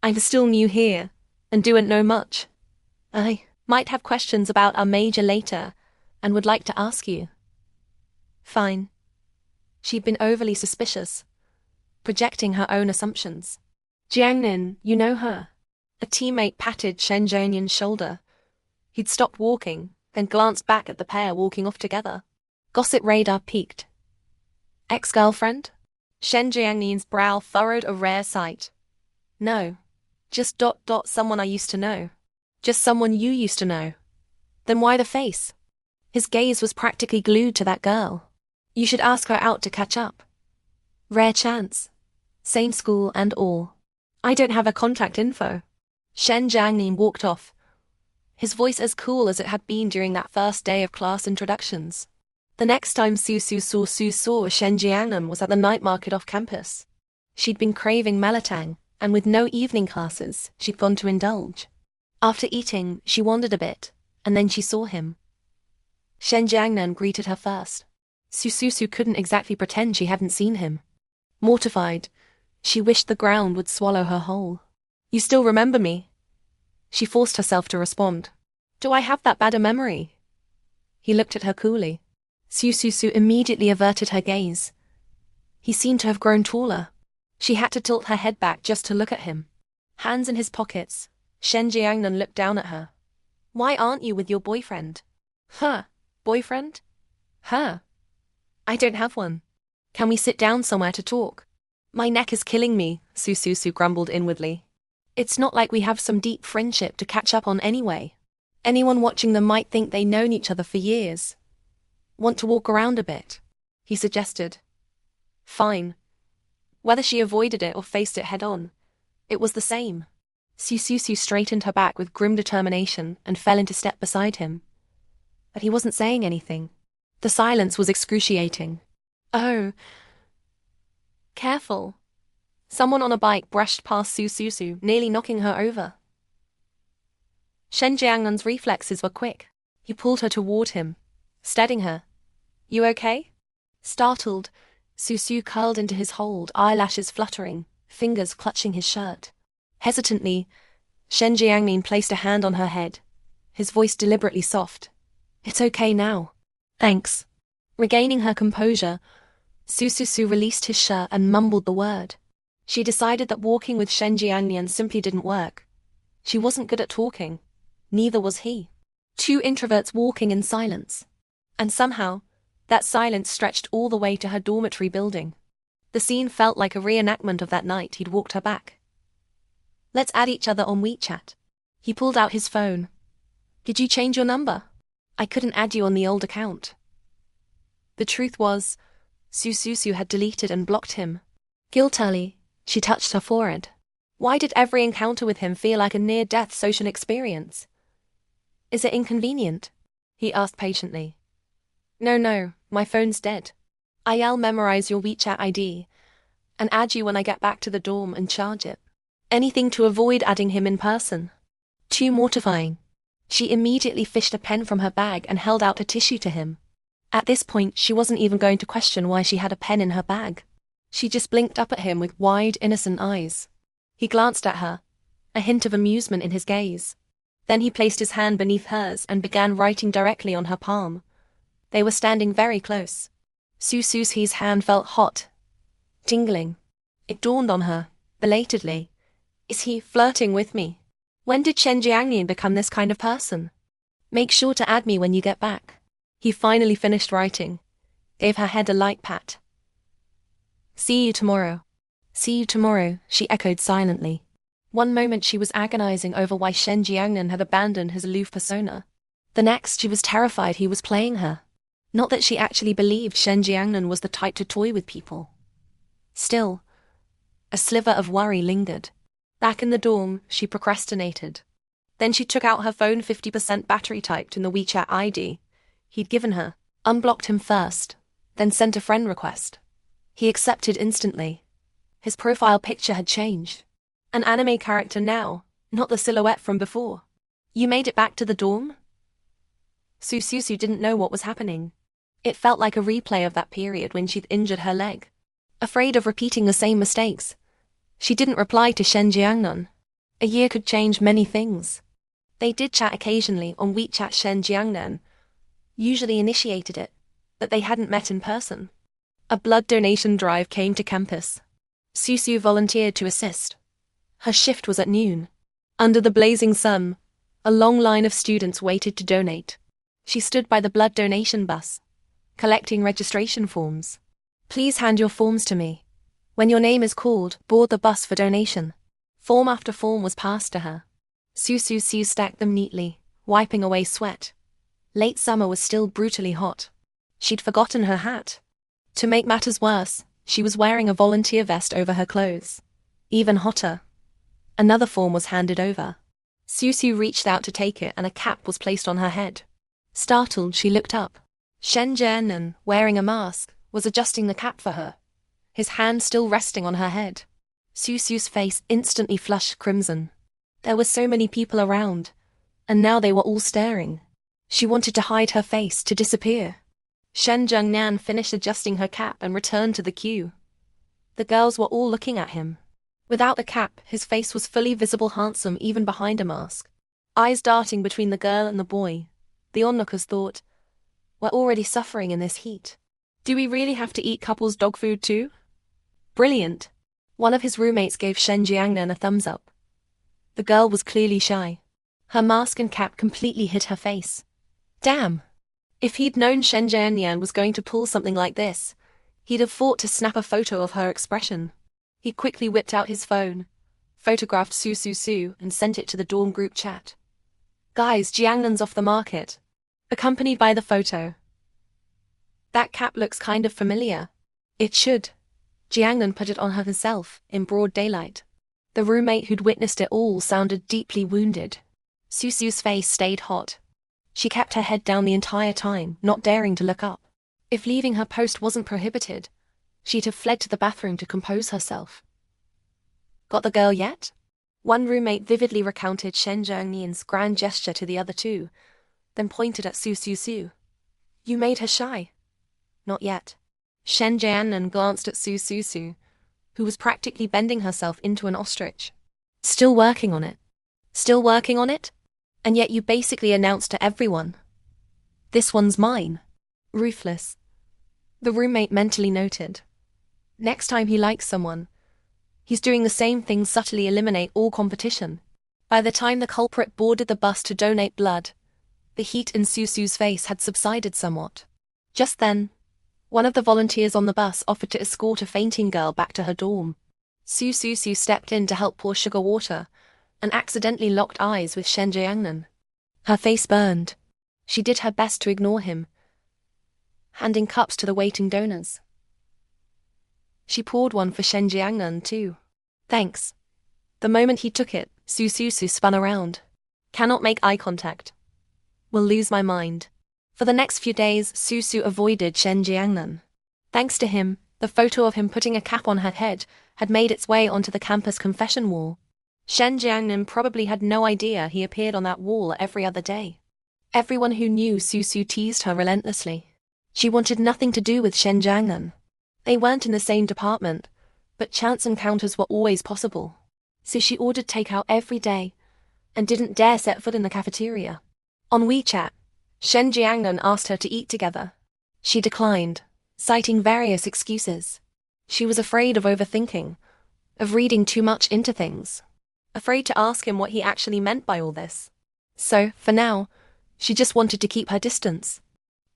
I'm still new here, and don't know much. I might have questions about our major later, and would like to ask you." Fine. She'd been overly suspicious, projecting her own assumptions. "Jiangnan, you know her?" A teammate patted Shen Jiangnan's shoulder. He'd stopped walking, then glanced back at the pair walking off together. Gossip radar peaked. "Ex-girlfriend?" Shen Jiangnin's brow furrowed a rare sight. "No. Just someone I used to know." "Just someone you used to know? Then why the face?" His gaze was practically glued to that girl. "You should ask her out to catch up." "Rare chance. Same school and all. I don't have her contact info." Shen Jiangnan walked off, his voice as cool as it had been during that first day of class introductions. The next time Susu saw Shen Jiangnan was at the night market off campus. She'd been craving melatang, and with no evening classes, she'd gone to indulge. After eating, she wandered a bit, and then she saw him. Shen Jiangnan greeted her first. Susu couldn't exactly pretend she hadn't seen him. Mortified, she wished the ground would swallow her whole. "You still remember me?" She forced herself to respond. "Do I have that bad a memory?" He looked at her coolly. Susu immediately averted her gaze. He seemed to have grown taller. She had to tilt her head back just to look at him. Hands in his pockets, Shen Jiangnan looked down at her. "Why aren't you with your boyfriend?" "Huh? Boyfriend? Huh? I don't have one. Can we sit down somewhere to talk?" "My neck is killing me," Susu grumbled inwardly. "It's not like we have some deep friendship to catch up on anyway. Anyone watching them might think they've known each other for years. Want to walk around a bit?" he suggested. Fine. Whether she avoided it or faced it head-on, it was the same. Susu straightened her back with grim determination and fell into step beside him. But he wasn't saying anything. The silence was excruciating. "Oh. Careful." Someone on a bike brushed past Susu, nearly knocking her over. Shen Jiangnan's reflexes were quick. He pulled her toward him, steadying her. "You okay?" Startled, Susu curled into his hold, eyelashes fluttering, fingers clutching his shirt. Hesitantly, Shen Jiangnan placed a hand on her head, his voice deliberately soft. "It's okay now. Thanks." Regaining her composure, Susu released his shirt and mumbled the word. She decided that walking with Shen Jiangnan simply didn't work. She wasn't good at talking. Neither was he. Two introverts walking in silence. And somehow, that silence stretched all the way to her dormitory building. The scene felt like a reenactment of that night he'd walked her back. "Let's add each other on WeChat." He pulled out his phone. "Did you change your number? I couldn't add you on the old account." The truth was, Susu had deleted and blocked him. Guiltily, she touched her forehead. Why did every encounter with him feel like a near-death social experience? "Is it inconvenient?" he asked patiently. No, my phone's dead. I'll memorize your WeChat ID and add you when I get back to the dorm and charge it." Anything to avoid adding him in person. Too mortifying. She immediately fished a pen from her bag and held out a tissue to him. At this point, she wasn't even going to question why she had a pen in her bag. She just blinked up at him with wide, innocent eyes. He glanced at her, a hint of amusement in his gaze. Then he placed his hand beneath hers and began writing directly on her palm. They were standing very close. Susu's hand felt hot, tingling. It dawned on her, belatedly. Is he flirting with me? When did Shen Jiangnan become this kind of person? Make sure to add me when you get back. He finally finished writing, gave her head a light pat. See you tomorrow. See you tomorrow, she echoed silently. One moment she was agonizing over why Shen Jiangnan had abandoned his aloof persona. The next she was terrified he was playing her. Not that she actually believed Shen Jiangnan was the type to toy with people. Still, a sliver of worry lingered. Back in the dorm, she procrastinated. Then she took out her phone 50% battery typed in the WeChat ID he'd given her, unblocked him first, then sent a friend request. He accepted instantly. His profile picture had changed. An anime character now, not the silhouette from before. You made it back to the dorm? Susu didn't know what was happening. It felt like a replay of that period when she'd injured her leg. Afraid of repeating the same mistakes, she didn't reply to Shen Jiangnan. A year could change many things. They did chat occasionally on WeChat. Shen Jiangnan usually initiated it, but they hadn't met in person. A blood donation drive came to campus. Susu volunteered to assist. Her shift was at noon. Under the blazing sun, a long line of students waited to donate. She stood by the blood donation bus, collecting registration forms. Please hand your forms to me. When your name is called, board the bus for donation. Form after form was passed to her. Susu stacked them neatly, wiping away sweat. Late summer was still brutally hot. She'd forgotten her hat. To make matters worse, she was wearing a volunteer vest over her clothes. Even hotter. Another form was handed over. Susu reached out to take it and a cap was placed on her head. Startled, she looked up. Shen Jiangnan, wearing a mask, was adjusting the cap for her, his hand still resting on her head. Susu's face instantly flushed crimson. There were so many people around, and now they were all staring. She wanted to hide her face, to disappear. Shen Jiangnan finished adjusting her cap and returned to the queue. The girls were all looking at him. Without a cap, his face was fully visible, handsome even behind a mask. Eyes darting between the girl and the boy. The onlookers thought, we're already suffering in this heat. Do we really have to eat couples' dog food too? Brilliant. One of his roommates gave Shen Jiangnan a thumbs up. The girl was clearly shy. Her mask and cap completely hid her face. Damn. If he'd known Shen Jiangnan was going to pull something like this, he'd have fought to snap a photo of her expression. He quickly whipped out his phone, photographed Susu, and sent it to the dorm group chat. Guys, Jiangnan's off the market. Accompanied by the photo. That cap looks kind of familiar. It should. Jiangnan put it on her herself, in broad daylight. The roommate who'd witnessed it all sounded deeply wounded. Susu's face stayed hot. She kept her head down the entire time, not daring to look up. If leaving her post wasn't prohibited, she'd have fled to the bathroom to compose herself. Got the girl yet? One roommate vividly recounted Shen Jiangnan's grand gesture to the other two, then pointed at Susu. You made her shy. Not yet. Shen Jiangnan glanced at Susu, who was practically bending herself into an ostrich. Still working on it. Still working on it? And yet you basically announced to everyone. This one's mine. Ruthless. The roommate mentally noted. Next time he likes someone, he's doing the same thing, subtly eliminate all competition. By the time the culprit boarded the bus to donate blood, the heat in Susu's face had subsided somewhat. Just then, one of the volunteers on the bus offered to escort a fainting girl back to her dorm. Susu stepped in to help pour sugar water, and accidentally locked eyes with Shen Jiangnan. Her face burned. She did her best to ignore him, handing cups to the waiting donors. She poured one for Shen Jiangnan too. Thanks. The moment he took it, Susu spun around. Cannot make eye contact. Will lose my mind. For the next few days, Susu avoided Shen Jiangnan. Thanks to him, the photo of him putting a cap on her head had made its way onto the campus confession wall. Shen Jiangnan probably had no idea he appeared on that wall every other day. Everyone who knew Susu teased her relentlessly. She wanted nothing to do with Shen Jiangnan. They weren't in the same department, but chance encounters were always possible. So she ordered takeout every day, and didn't dare set foot in the cafeteria. On WeChat, Shen Jiangnan asked her to eat together. She declined, citing various excuses. She was afraid of overthinking, of reading too much into things, afraid to ask him what he actually meant by all this. So, for now, she just wanted to keep her distance.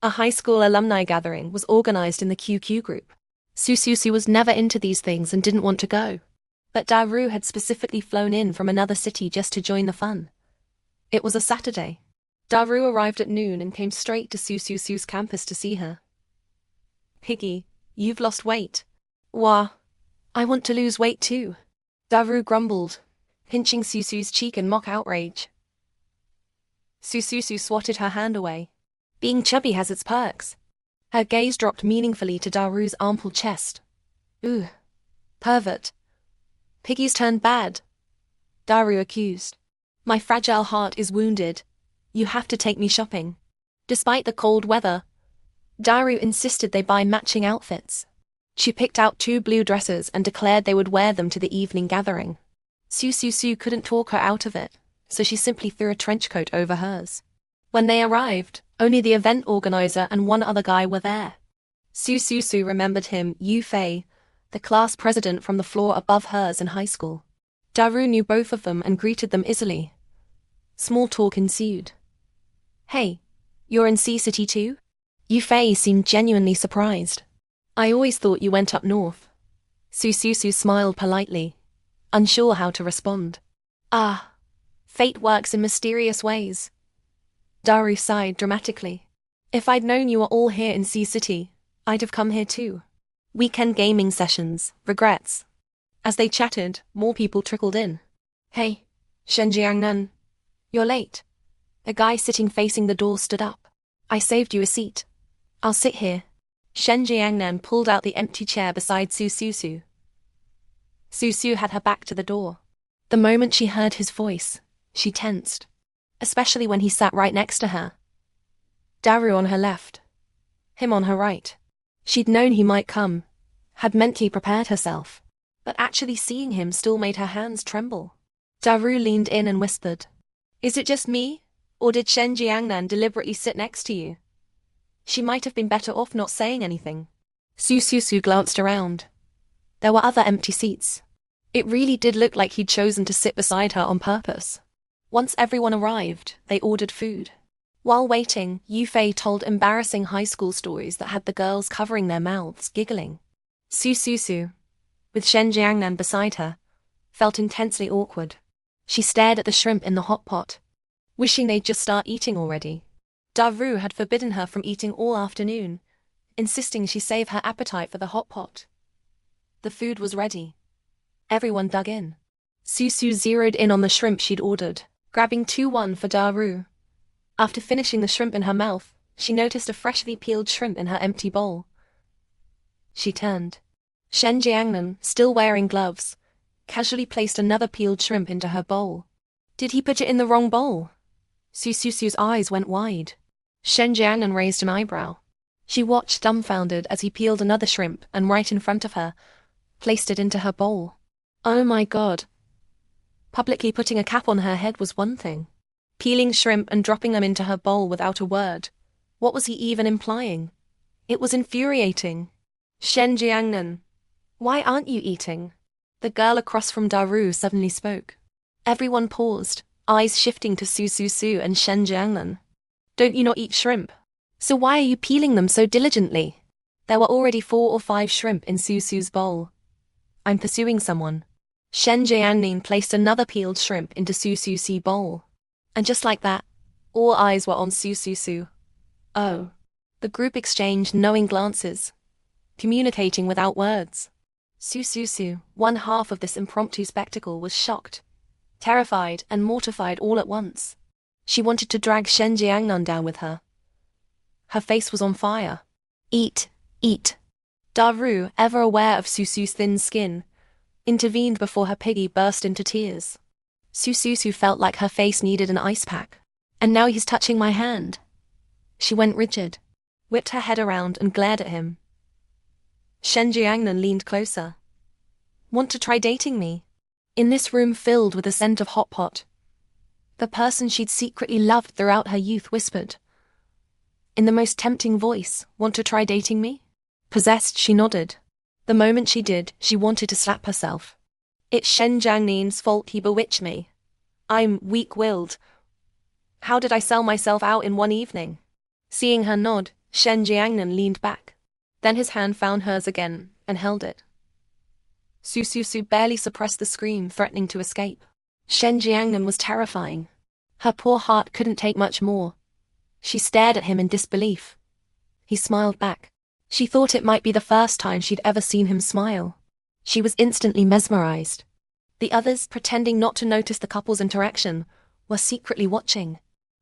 A high school alumni gathering was organized in the QQ group. Susu was never into these things and didn't want to go. But Daru had specifically flown in from another city just to join the fun. It was a Saturday. Daru arrived at noon and came straight to Susu's campus to see her. "Piggy, you've lost weight." "Wah, I want to lose weight too," Daru grumbled, pinching Susu's cheek in mock outrage. Susu swatted her hand away. "Being chubby has its perks." Her gaze dropped meaningfully to Daru's ample chest. "Ooh, pervert." "Piggy's turned bad," Daru accused. "My fragile heart is wounded. You have to take me shopping." Despite the cold weather, Daru insisted they buy matching outfits. She picked out 2 blue dresses and declared they would wear them to the evening gathering. Susu couldn't talk her out of it, so she simply threw a trench coat over hers. When they arrived, only the event organizer and one other guy were there. Susu remembered him, Yu Fei, the class president from the floor above hers in high school. Daru knew both of them and greeted them easily. Small talk ensued. "Hey, you're in C City too?" Yu Fei seemed genuinely surprised. "I always thought you went up north." Susu smiled politely, unsure how to respond. "Ah, fate works in mysterious ways." Daru sighed dramatically. "If I'd known you were all here in C City, I'd have come here too." Weekend gaming sessions, regrets. As they chatted, more people trickled in. "Hey, Shen Jiangnan, you're late." A guy sitting facing the door stood up. "I saved you a seat. I'll sit here." Shen Jiangnan pulled out the empty chair beside Susu. Susu had her back to the door. The moment she heard his voice, she tensed, especially when he sat right next to her. Daru on her left, him on her right. She'd known he might come, had mentally prepared herself, but actually seeing him still made her hands tremble. Daru leaned in and whispered, "Is it just me, or did Shen Jiangnan deliberately sit next to you?" She might have been better off not saying anything. Susu glanced around. There were other empty seats. It really did look like he'd chosen to sit beside her on purpose. Once everyone arrived, they ordered food. While waiting, Yu Fei told embarrassing high school stories that had the girls covering their mouths, giggling. Susu, with Shen Jiangnan beside her, felt intensely awkward. She stared at the shrimp in the hot pot, wishing they'd just start eating already. Daru had forbidden her from eating all afternoon, insisting she save her appetite for the hot pot. The food was ready. Everyone dug in. Susu zeroed in on the shrimp she'd ordered, grabbing 2-1 for Daru. After finishing the shrimp in her mouth, she noticed a freshly peeled shrimp in her empty bowl. She turned. Shen Jiangnan, still wearing gloves, casually placed another peeled shrimp into her bowl. Did he put it in the wrong bowl? Susu's eyes went wide. Shen Jiangnan raised an eyebrow. She watched dumbfounded as he peeled another shrimp and right in front of her, placed it into her bowl. Oh my God. Publicly putting a cap on her head was one thing. Peeling shrimp and dropping them into her bowl without a word. What was he even implying? It was infuriating. Shen Jiangnan, why aren't you eating? The girl across from Daru suddenly spoke. Everyone paused, eyes shifting to Susu and Shen Jiangnan. Don't you not eat shrimp? So why are you peeling them so diligently? There were already 4 or 5 shrimp in Susu's bowl. I'm pursuing someone. Shen Jiangnan placed another peeled shrimp into Susu's bowl. And just like that, all eyes were on Susu. Oh. The group exchanged knowing glances, communicating without words. Susu, one half of this impromptu spectacle, was shocked, terrified and mortified all at once. She wanted to drag Shen Jiangnan down with her. Her face was on fire. Eat, eat. Daru, ever aware of Susu's thin skin, intervened before her piggy burst into tears. Susu felt like her face needed an ice pack. And now he's touching my hand. She went rigid, whipped her head around and glared at him. Shen Jiangnan leaned closer. Want to try dating me? In this room filled with the scent of hot pot, the person she'd secretly loved throughout her youth whispered, in the most tempting voice, want to try dating me? Possessed, she nodded. The moment she did, she wanted to slap herself. It's Shen Jiangnan's fault he bewitched me. I'm weak-willed. How did I sell myself out in one evening? Seeing her nod, Shen Jiangnan leaned back. Then his hand found hers again, and held it. Susu barely suppressed the scream, threatening to escape. Shen Jiangnan was terrifying. Her poor heart couldn't take much more. She stared at him in disbelief. He smiled back. She thought it might be the first time she'd ever seen him smile. She was instantly mesmerized. The others, pretending not to notice the couple's interaction, were secretly watching.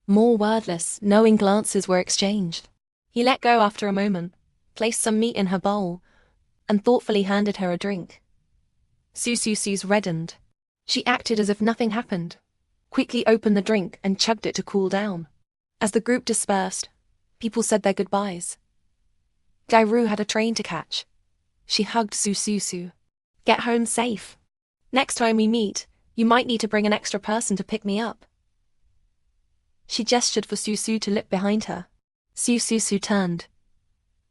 More wordless, knowing glances were exchanged. He let go after a moment, placed some meat in her bowl, and thoughtfully handed her a drink. Susu's reddened. She acted as if nothing happened, quickly opened the drink and chugged it to cool down. As the group dispersed, people said their goodbyes. Dairu had a train to catch. She hugged Susu. Get home safe. Next time we meet, you might need to bring an extra person to pick me up. She gestured for Susu to lip behind her. Susu turned.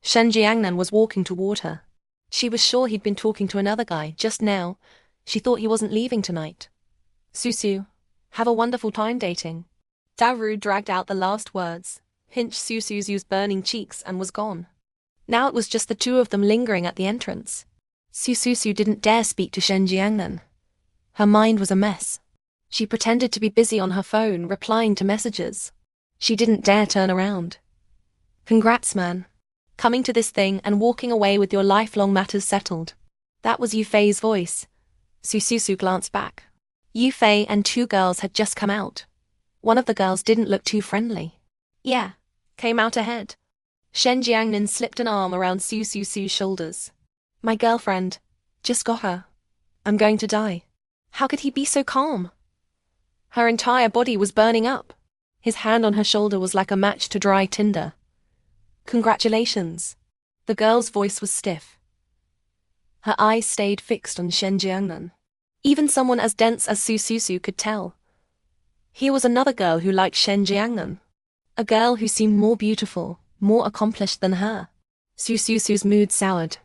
Shen Jiangnan was walking toward her. She was sure he'd been talking to another guy just now. She thought he wasn't leaving tonight. Susu, have a wonderful time dating. Dairu dragged out the last words, pinched Susu's burning cheeks and was gone. Now it was just the two of them lingering at the entrance. Susu didn't dare speak to Shen Jiangnan. Her mind was a mess. She pretended to be busy on her phone, replying to messages. She didn't dare turn around. Congrats, man. Coming to this thing and walking away with your lifelong matters settled. That was Yufei's voice. Susu glanced back. Yufei and two girls had just come out. One of the girls didn't look too friendly. Yeah, came out ahead. Shen Jiangnan slipped an arm around Susu's shoulders. My girlfriend. Just got her. I'm going to die. How could he be so calm? Her entire body was burning up. His hand on her shoulder was like a match to dry tinder. Congratulations. The girl's voice was stiff. Her eyes stayed fixed on Shen Jiangnan. Even someone as dense as Susu could tell. Here was another girl who liked Shen Jiangnan. A girl who seemed more beautiful, more accomplished than her. Susu's mood soured.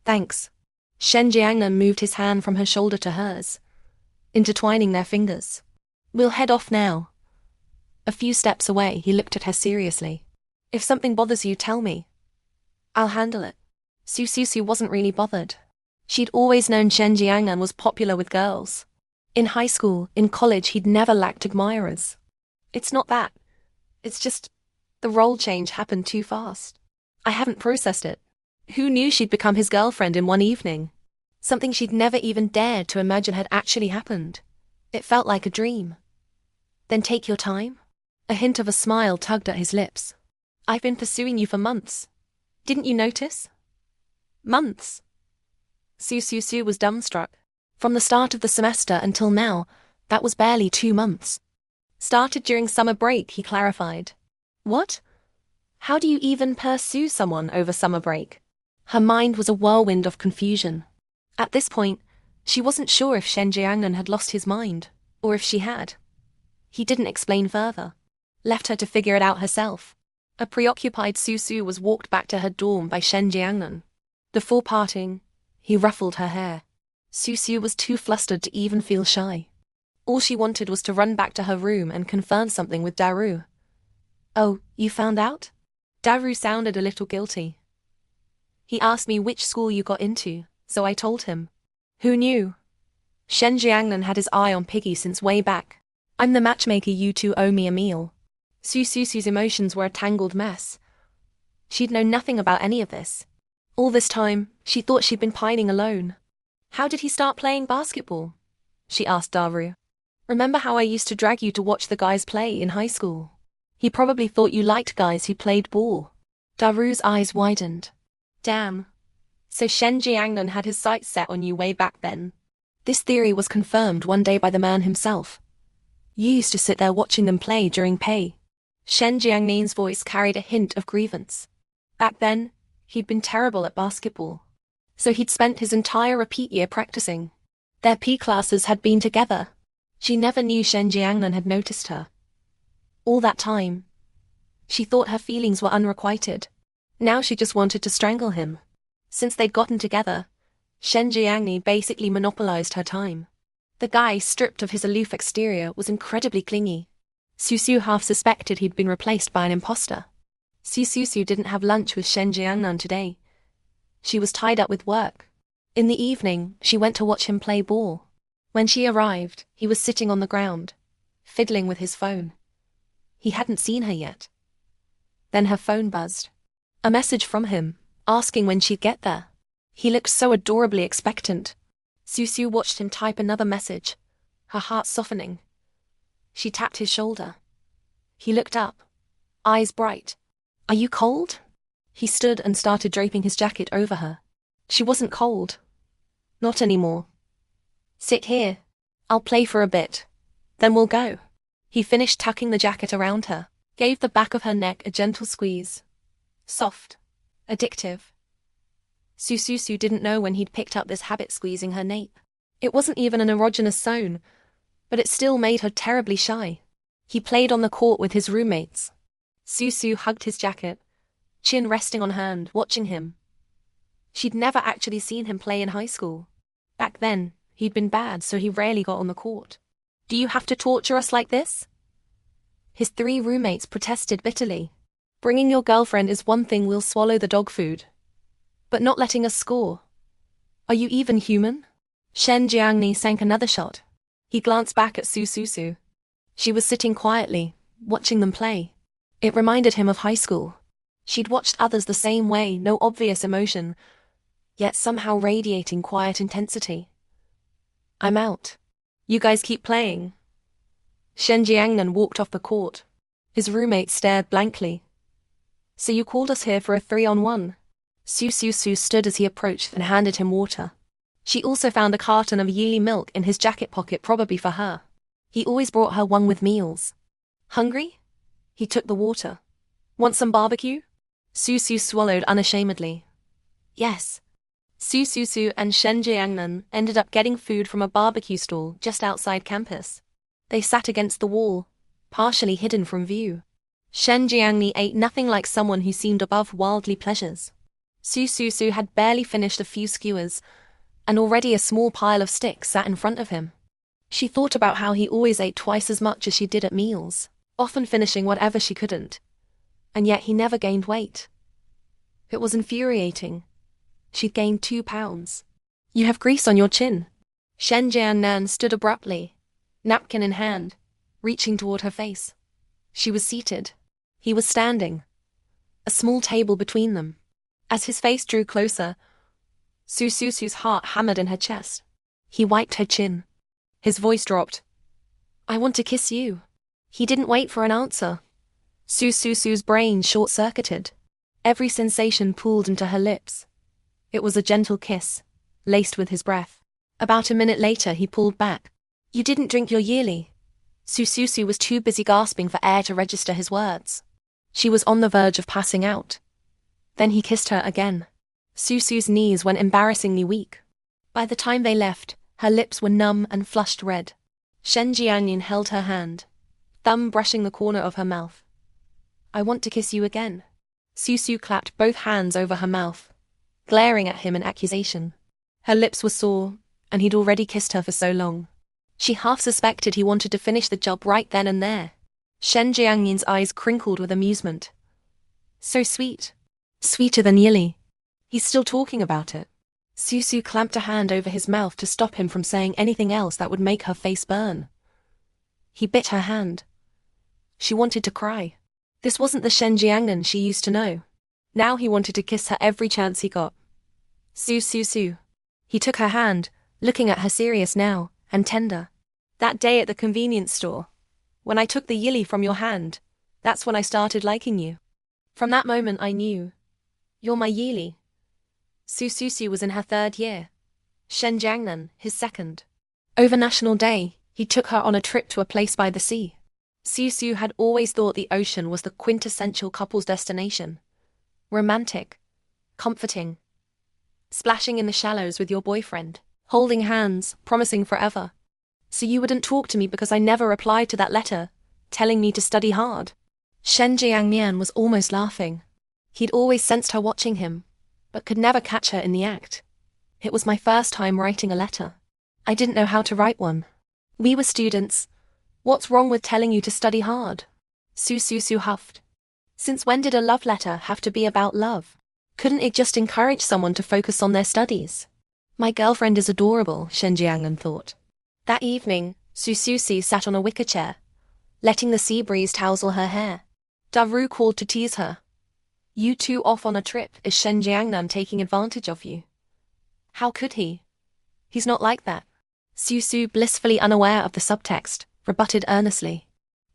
Thanks. Shen Jiangnan moved his hand from her shoulder to hers, intertwining their fingers. We'll head off now. A few steps away, he looked at her seriously. If something bothers you, tell me. I'll handle it. Susu wasn't really bothered. She'd always known Shen Jiangnan was popular with girls. In high school, in college, he'd never lacked admirers. It's not that. It's just, the role change happened too fast. I haven't processed it. Who knew she'd become his girlfriend in one evening? Something she'd never even dared to imagine had actually happened. It felt like a dream. Then take your time? A hint of a smile tugged at his lips. I've been pursuing you for months. Didn't you notice? Months. Susu was dumbstruck. From the start of the semester until now, that was barely 2 months. Started during summer break, he clarified. What? How do you even pursue someone over summer break? Her mind was a whirlwind of confusion. At this point, she wasn't sure if Shen Jiangnan had lost his mind, or if she had. He didn't explain further. Left her to figure it out herself. A preoccupied Susu was walked back to her dorm by Shen Jiangnan. Before parting, he ruffled her hair. Susu was too flustered to even feel shy. All she wanted was to run back to her room and confirm something with Dairu. Oh, you found out? Dairu sounded a little guilty. He asked me which school you got into, so I told him. Who knew? Shen Jiangnan had his eye on Piggy since way back. I'm the matchmaker, you two owe me a meal. Susu's emotions were a tangled mess. She'd known nothing about any of this. All this time, she thought she'd been pining alone. How did he start playing basketball? She asked Dairu. Remember how I used to drag you to watch the guys play in high school? He probably thought you liked guys who played ball. Dairu's eyes widened. Damn. So Shen Jiangnan had his sights set on you way back then. This theory was confirmed one day by the man himself. You used to sit there watching them play during pay. Shen Jiangnan's voice carried a hint of grievance. Back then, he'd been terrible at basketball. So he'd spent his entire repeat year practicing. Their P classes had been together. She never knew Shen Jiangnan had noticed her. All that time, she thought her feelings were unrequited. Now she just wanted to strangle him. Since they'd gotten together, Shen Jiangnan basically monopolized her time. The guy, stripped of his aloof exterior, was incredibly clingy. Susu half suspected he'd been replaced by an imposter. Susu didn't have lunch with Shen Jiangnan today. She was tied up with work. In the evening, she went to watch him play ball. When she arrived, he was sitting on the ground, fiddling with his phone. He hadn't seen her yet. Then her phone buzzed. A message from him, asking when she'd get there. He looked so adorably expectant. Susu watched him type another message, her heart softening. She tapped his shoulder. He looked up, eyes bright. "Are you cold?" He stood and started draping his jacket over her. She wasn't cold. Not anymore. "Sit here. I'll play for a bit. Then we'll go." He finished tucking the jacket around her, gave the back of her neck a gentle squeeze. Soft. Addictive. Susu didn't know when he'd picked up this habit, squeezing her nape. It wasn't even an erogenous zone, but it still made her terribly shy. He played on the court with his roommates. Susu hugged his jacket, chin resting on hand, watching him. She'd never actually seen him play in high school. Back then, he'd been bad, so he rarely got on the court. "Do you have to torture us like this?" His 3 roommates protested bitterly. "Bringing your girlfriend is one thing, we'll swallow the dog food. But not letting us score. Are you even human?" Shen Jiangnan sank another shot. He glanced back at Susu. She was sitting quietly, watching them play. It reminded him of high school. She'd watched others the same way, no obvious emotion, yet somehow radiating quiet intensity. "I'm out. You guys keep playing." Shen Jiangnan walked off the court. His roommate stared blankly. "So you called us here for a 3-on-1? Susu stood as he approached and handed him water. She also found a carton of Yili milk in his jacket pocket, probably for her. He always brought her one with meals. "Hungry?" He took the water. "Want some barbecue?" Susu swallowed unashamedly. "Yes." Susu and Shen Jiangnan ended up getting food from a barbecue stall just outside campus. They sat against the wall, partially hidden from view. Shen Jiangnan ate nothing like someone who seemed above worldly pleasures. Susu had barely finished a few skewers, and already a small pile of sticks sat in front of him. She thought about how he always ate twice as much as she did at meals, often finishing whatever she couldn't. And yet he never gained weight. It was infuriating. She'd gained 2 pounds. "You have grease on your chin." Shen Jiangnan stood abruptly, napkin in hand, reaching toward her face. She was seated. He was standing. A small table between them. As his face drew closer, Susu's heart hammered in her chest. He wiped her chin. His voice dropped. "I want to kiss you." He didn't wait for an answer. Susu's brain short-circuited. Every sensation pooled into her lips. It was a gentle kiss, laced with his breath. About a minute later, he pulled back. "You didn't drink your yearly." Susu was too busy gasping for air to register his words. She was on the verge of passing out. Then he kissed her again. Susu's knees went embarrassingly weak. By the time they left, her lips were numb and flushed red. Shen Jiangnan held her hand, thumb brushing the corner of her mouth. "I want to kiss you again." Susu clapped both hands over her mouth, glaring at him in accusation. Her lips were sore, and he'd already kissed her for so long. She half suspected he wanted to finish the job right then and there. Shen Jiangnan's eyes crinkled with amusement. "So sweet. Sweeter than Yili. He's still talking about it." Susu clamped a hand over his mouth to stop him from saying anything else that would make her face burn. He bit her hand. She wanted to cry. This wasn't the Shen Jiangnan she used to know. Now he wanted to kiss her every chance he got. Susu. He took her hand, looking at her serious now, and tender. "That day at the convenience store, when I took the Yili from your hand, that's when I started liking you. From that moment I knew. You're my Yili." Susu was in her 3rd year. Shen Jiangnan, his 2nd. Over National Day, he took her on a trip to a place by the sea. Susu had always thought the ocean was the quintessential couple's destination. Romantic. Comforting. Splashing in the shallows with your boyfriend. Holding hands, promising forever. "So you wouldn't talk to me because I never replied to that letter, telling me to study hard?" Shen Jiangnan was almost laughing. He'd always sensed her watching him, but could never catch her in the act. "It was my first time writing a letter. I didn't know how to write one." We were students. What's wrong with telling you to study hard? Susu huffed. Since when did a love letter have to be about love? Couldn't it just encourage someone to focus on their studies? My girlfriend is adorable, Shen Jiangnan thought. That evening, Susu sat on a wicker chair, letting the sea breeze tousle her hair. Daru called to tease her. You two off on a trip, is Shen Jiangnan taking advantage of you? How could he? He's not like that. Susu, blissfully unaware of the subtext, rebutted earnestly.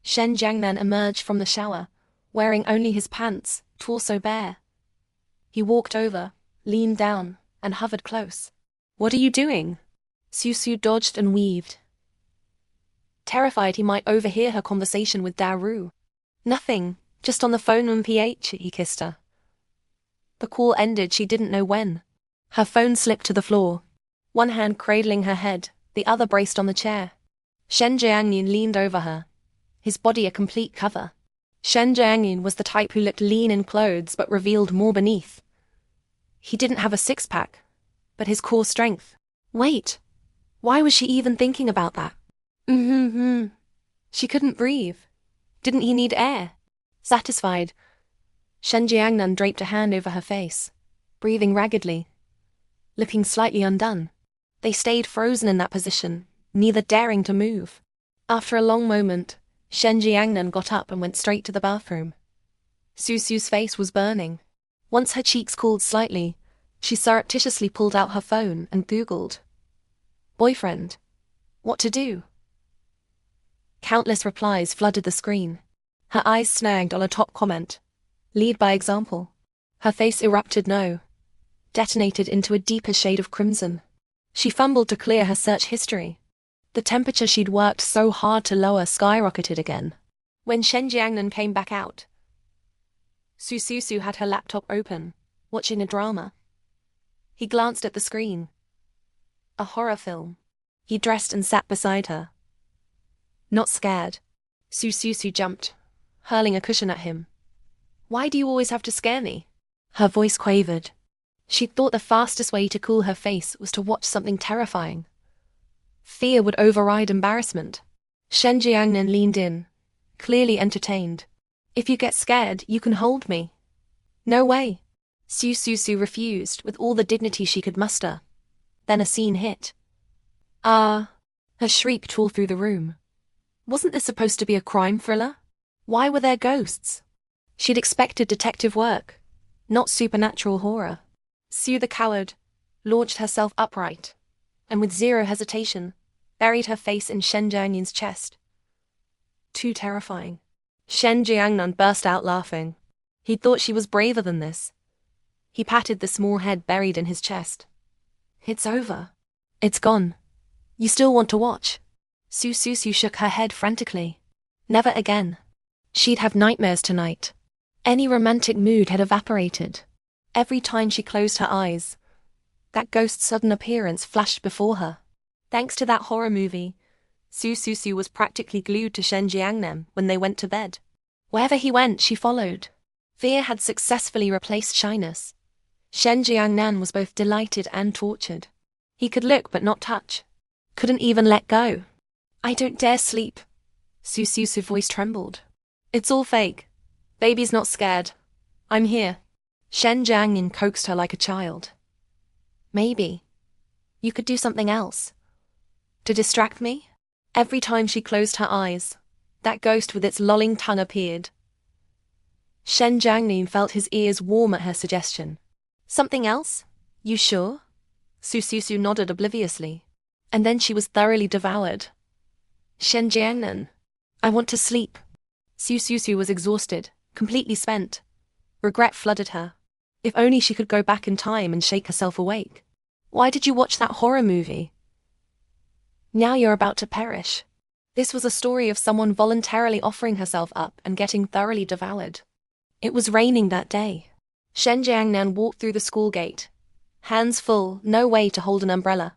Shen Jiangnan emerged from the shower, wearing only his pants, torso bare. He walked over, leaned down, and hovered close. What are you doing? Susu dodged and weaved, terrified he might overhear her conversation with Daru. Nothing, just on the phone with PH, he kissed her. The call ended she didn't know when. Her phone slipped to the floor, one hand cradling her head, the other braced on the chair. Shen Jiangnan leaned over her, his body a complete cover. Shen Jiangnan was the type who looked lean in clothes but revealed more beneath. He didn't have a six-pack, but his core strength. Wait, why was she even thinking about that? She couldn't breathe. Didn't he need air? Satisfied, Shen Jiangnan draped a hand over her face, breathing raggedly, looking slightly undone. They stayed frozen in that position, neither daring to move. After a long moment, Shen Jiangnan got up and went straight to the bathroom. Susu's face was burning. Once her cheeks cooled slightly, she surreptitiously pulled out her phone and Googled. Boyfriend. What to do? Countless replies flooded the screen. Her eyes snagged on a top comment. Lead by example. Her face erupted no. Detonated into a deeper shade of crimson. She fumbled to clear her search history. The temperature she'd worked so hard to lower skyrocketed again. When Shen Jiangnan came back out, Susu had her laptop open, watching a drama. He glanced at the screen. A horror film. He dressed and sat beside her. Not scared. Susu jumped, hurling a cushion at him. Why do you always have to scare me? Her voice quavered. She'd thought the fastest way to cool her face was to watch something terrifying. Fear would override embarrassment. Shen Jiangnan leaned in, clearly entertained. If you get scared, you can hold me. No way. Susu refused with all the dignity she could muster. Then a scene hit. Her shriek tore through the room. Wasn't this supposed to be a crime thriller? Why were there ghosts? She'd expected detective work, not supernatural horror. Su the coward launched herself upright, and with zero hesitation, buried her face in Shen Jiangnan's chest. Too terrifying. Shen Jiangnan burst out laughing. He thought she was braver than this. He patted the small head buried in his chest. It's over. It's gone. You still want to watch? Susu shook her head frantically. Never again. She'd have nightmares tonight. Any romantic mood had evaporated. Every time she closed her eyes, that ghost's sudden appearance flashed before her. Thanks to that horror movie, Susu was practically glued to Shen Jiangnan when they went to bed. Wherever he went, she followed. Fear had successfully replaced shyness. Shen Jiangnan was both delighted and tortured. He could look but not touch. Couldn't even let go. I don't dare sleep. Susu's voice trembled. It's all fake. Baby's not scared. I'm here. Shen Jiangnan coaxed her like a child. Maybe you could do something else. To distract me? Every time she closed her eyes, that ghost with its lolling tongue appeared. Shen Jiangnan felt his ears warm at her suggestion. Something else? You sure? Susu nodded obliviously. And then she was thoroughly devoured. Shen Jiangnan, I want to sleep. Susu was exhausted, completely spent. Regret flooded her. If only she could go back in time and shake herself awake. Why did you watch that horror movie? Now you're about to perish. This was a story of someone voluntarily offering herself up and getting thoroughly devoured. It was raining that day. Shen Jiangnan walked through the school gate. Hands full, no way to hold an umbrella.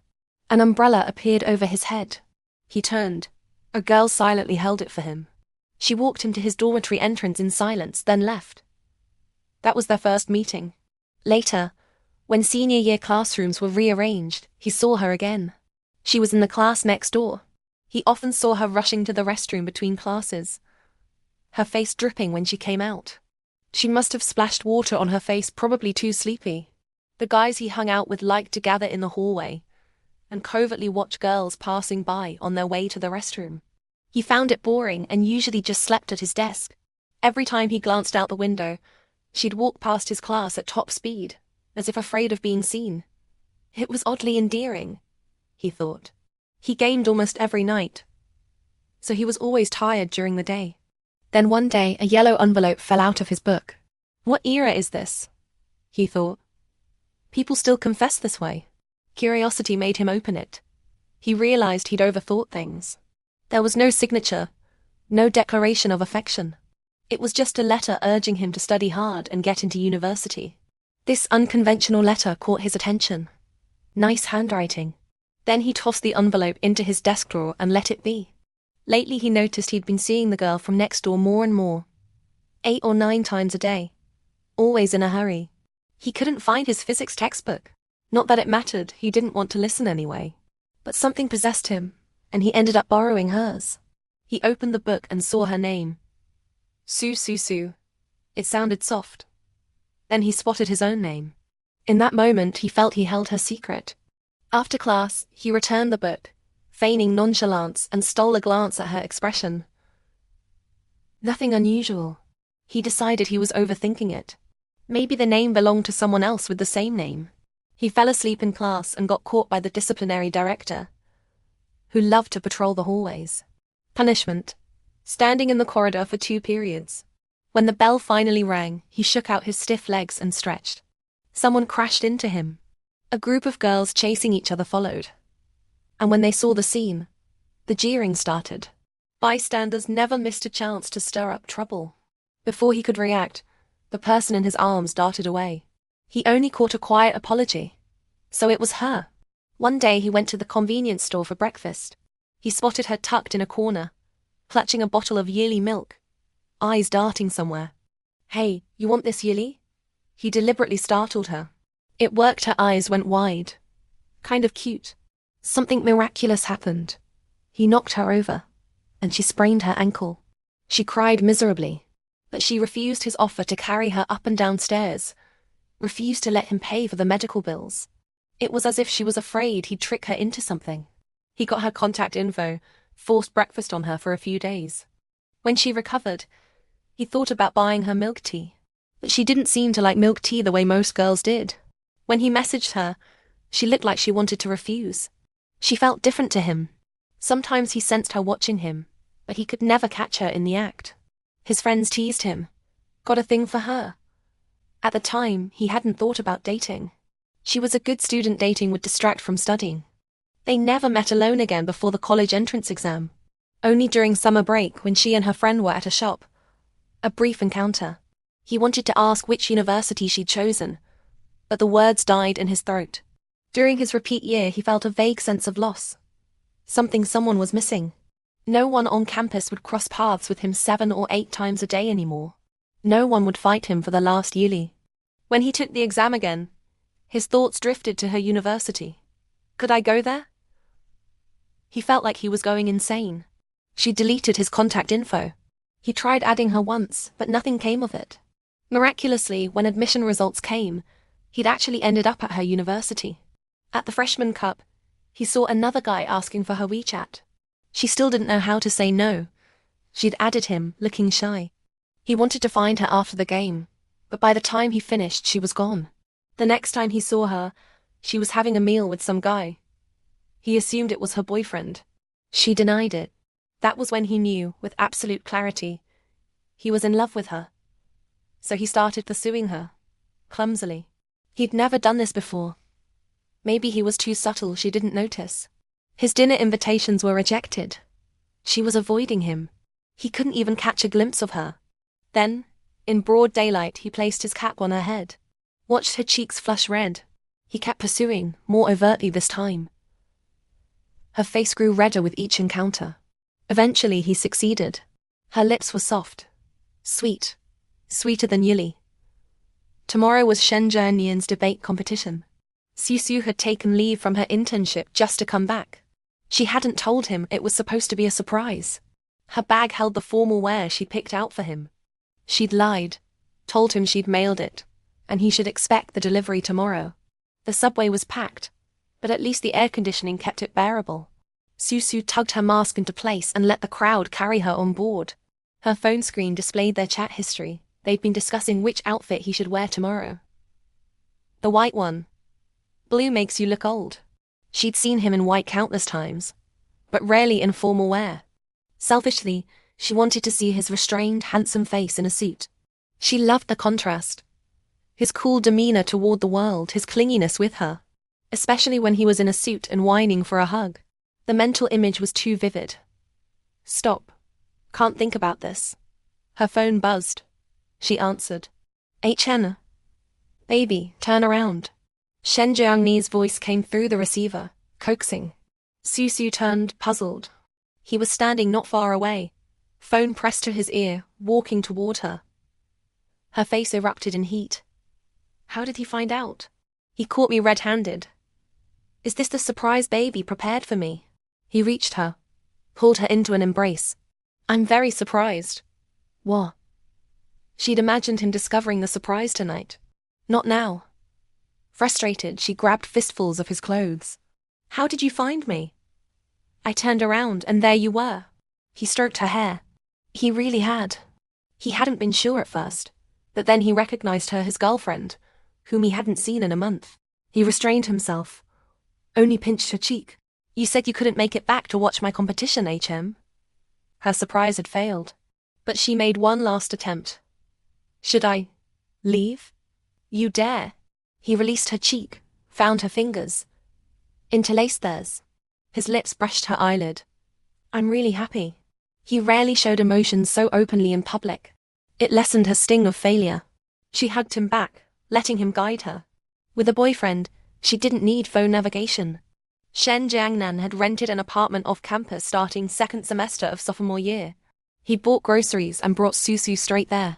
An umbrella appeared over his head. He turned. A girl silently held it for him. She walked him to his dormitory entrance in silence, then left. That was their first meeting. Later, when senior year classrooms were rearranged, he saw her again. She was in the class next door. He often saw her rushing to the restroom between classes, her face dripping when she came out. She must have splashed water on her face, probably too sleepy. The guys he hung out with liked to gather in the hallway and covertly watch girls passing by on their way to the restroom. He found it boring and usually just slept at his desk. Every time he glanced out the window, she'd walk past his class at top speed, as if afraid of being seen. It was oddly endearing, he thought. He gamed almost every night, so he was always tired during the day. Then one day a yellow envelope fell out of his book. What era is this? He thought. People still confess this way. Curiosity made him open it. He realized he'd overthought things. There was no signature, no declaration of affection. It was just a letter urging him to study hard and get into university. This unconventional letter caught his attention. Nice handwriting. Then he tossed the envelope into his desk drawer and let it be. Lately he noticed he'd been seeing the girl from next door more and more. 8 or 9 times a day. Always in a hurry. He couldn't find his physics textbook. Not that it mattered, he didn't want to listen anyway. But something possessed him, and he ended up borrowing hers. He opened the book and saw her name. Susu. It sounded soft. Then he spotted his own name. In that moment he felt he held her secret. After class, he returned the book, feigning nonchalance, and stole a glance at her expression. Nothing unusual. He decided he was overthinking it. Maybe the name belonged to someone else with the same name. He fell asleep in class and got caught by the disciplinary director, who loved to patrol the hallways. Punishment: standing in the corridor for 2 periods. When the bell finally rang, he shook out his stiff legs and stretched. Someone crashed into him. A group of girls chasing each other followed. And when they saw the scene, the jeering started. Bystanders never missed a chance to stir up trouble. Before he could react, the person in his arms darted away. He only caught a quiet apology. So it was her. One day he went to the convenience store for breakfast. He spotted her tucked in a corner, clutching a bottle of yearly milk, eyes darting somewhere. Hey, you want this yearly? He deliberately startled her. It worked. Her eyes went wide. Kind of cute. Something miraculous happened. He knocked her over, and she sprained her ankle. She cried miserably, but she refused his offer to carry her up and down stairs, refused to let him pay for the medical bills. It was as if she was afraid he'd trick her into something. He got her contact info, forced breakfast on her for a few days. When she recovered, he thought about buying her milk tea, but she didn't seem to like milk tea the way most girls did. When he messaged her, she looked like she wanted to refuse. She felt different to him. Sometimes he sensed her watching him, but he could never catch her in the act. His friends teased him. Got a thing for her. At the time, he hadn't thought about dating. She was a good student. Dating would distract from studying. They never met alone again before the college entrance exam. Only during summer break when she and her friend were at a shop. A brief encounter. He wanted to ask which university she'd chosen, but the words died in his throat. During his repeat year, he felt a vague sense of loss. Someone was missing. No one on campus would cross paths with him 7 or 8 times a day anymore. No one would fight him for the last yearly. When he took the exam again, his thoughts drifted to her university. Could I go there? He felt like he was going insane. She deleted his contact info. He tried adding her once, but nothing came of it. Miraculously, when admission results came, he'd actually ended up at her university. At the freshman cup, he saw another guy asking for her WeChat. She still didn't know how to say no. She'd added him, looking shy. He wanted to find her after the game, but by the time he finished, she was gone. The next time he saw her, she was having a meal with some guy. He assumed it was her boyfriend. She denied it. That was when he knew, with absolute clarity, he was in love with her. So he started pursuing her, clumsily. He'd never done this before. Maybe he was too subtle, she didn't notice. His dinner invitations were rejected. She was avoiding him. He couldn't even catch a glimpse of her. Then, in broad daylight, he placed his cap on her head, watched her cheeks flush red. He kept pursuing, more overtly this time. Her face grew redder with each encounter. Eventually he succeeded. Her lips were soft, sweet, sweeter than Yuli. Tomorrow was Shen Jiangnan's debate competition. Susu had taken leave from her internship just to come back. She hadn't told him it was supposed to be a surprise. Her bag held the formal wear she picked out for him. She'd lied, told him she'd mailed it, and he should expect the delivery tomorrow. The subway was packed, but at least the air conditioning kept it bearable. Susu tugged her mask into place and let the crowd carry her on board. Her phone screen displayed their chat history. They'd been discussing which outfit he should wear tomorrow. The white one. Blue makes you look old. She'd seen him in white countless times, but rarely in formal wear. Selfishly, she wanted to see his restrained, handsome face in a suit. She loved the contrast. His cool demeanor toward the world, his clinginess with her. Especially when he was in a suit and whining for a hug. The mental image was too vivid. Stop. Can't think about this. Her phone buzzed. She answered. HN. Baby, turn around. Shen Jiangnan's voice came through the receiver, coaxing. Susu turned, puzzled. He was standing not far away, phone pressed to his ear, walking toward her. Her face erupted in heat. How did he find out? He caught me red-handed. Is this the surprise baby prepared for me? He reached her, pulled her into an embrace. I'm very surprised. What? She'd imagined him discovering the surprise tonight. Not now. Frustrated, she grabbed fistfuls of his clothes. How did you find me? I turned around, and there you were. He stroked her hair. He really had. He hadn't been sure at first, but then he recognized her, his girlfriend, whom he hadn't seen in a month. He restrained himself, only pinched her cheek. You said you couldn't make it back to watch my competition, HM. Her surprise had failed, but she made one last attempt. Should I leave? You dare. He released her cheek, found her fingers, interlaced theirs. His lips brushed her eyelid. I'm really happy. He rarely showed emotions so openly in public. It lessened her sting of failure. She hugged him back, letting him guide her. With a boyfriend, she didn't need phone navigation. Shen Jiangnan had rented an apartment off campus starting second semester of sophomore year. He bought groceries and brought Susu straight there.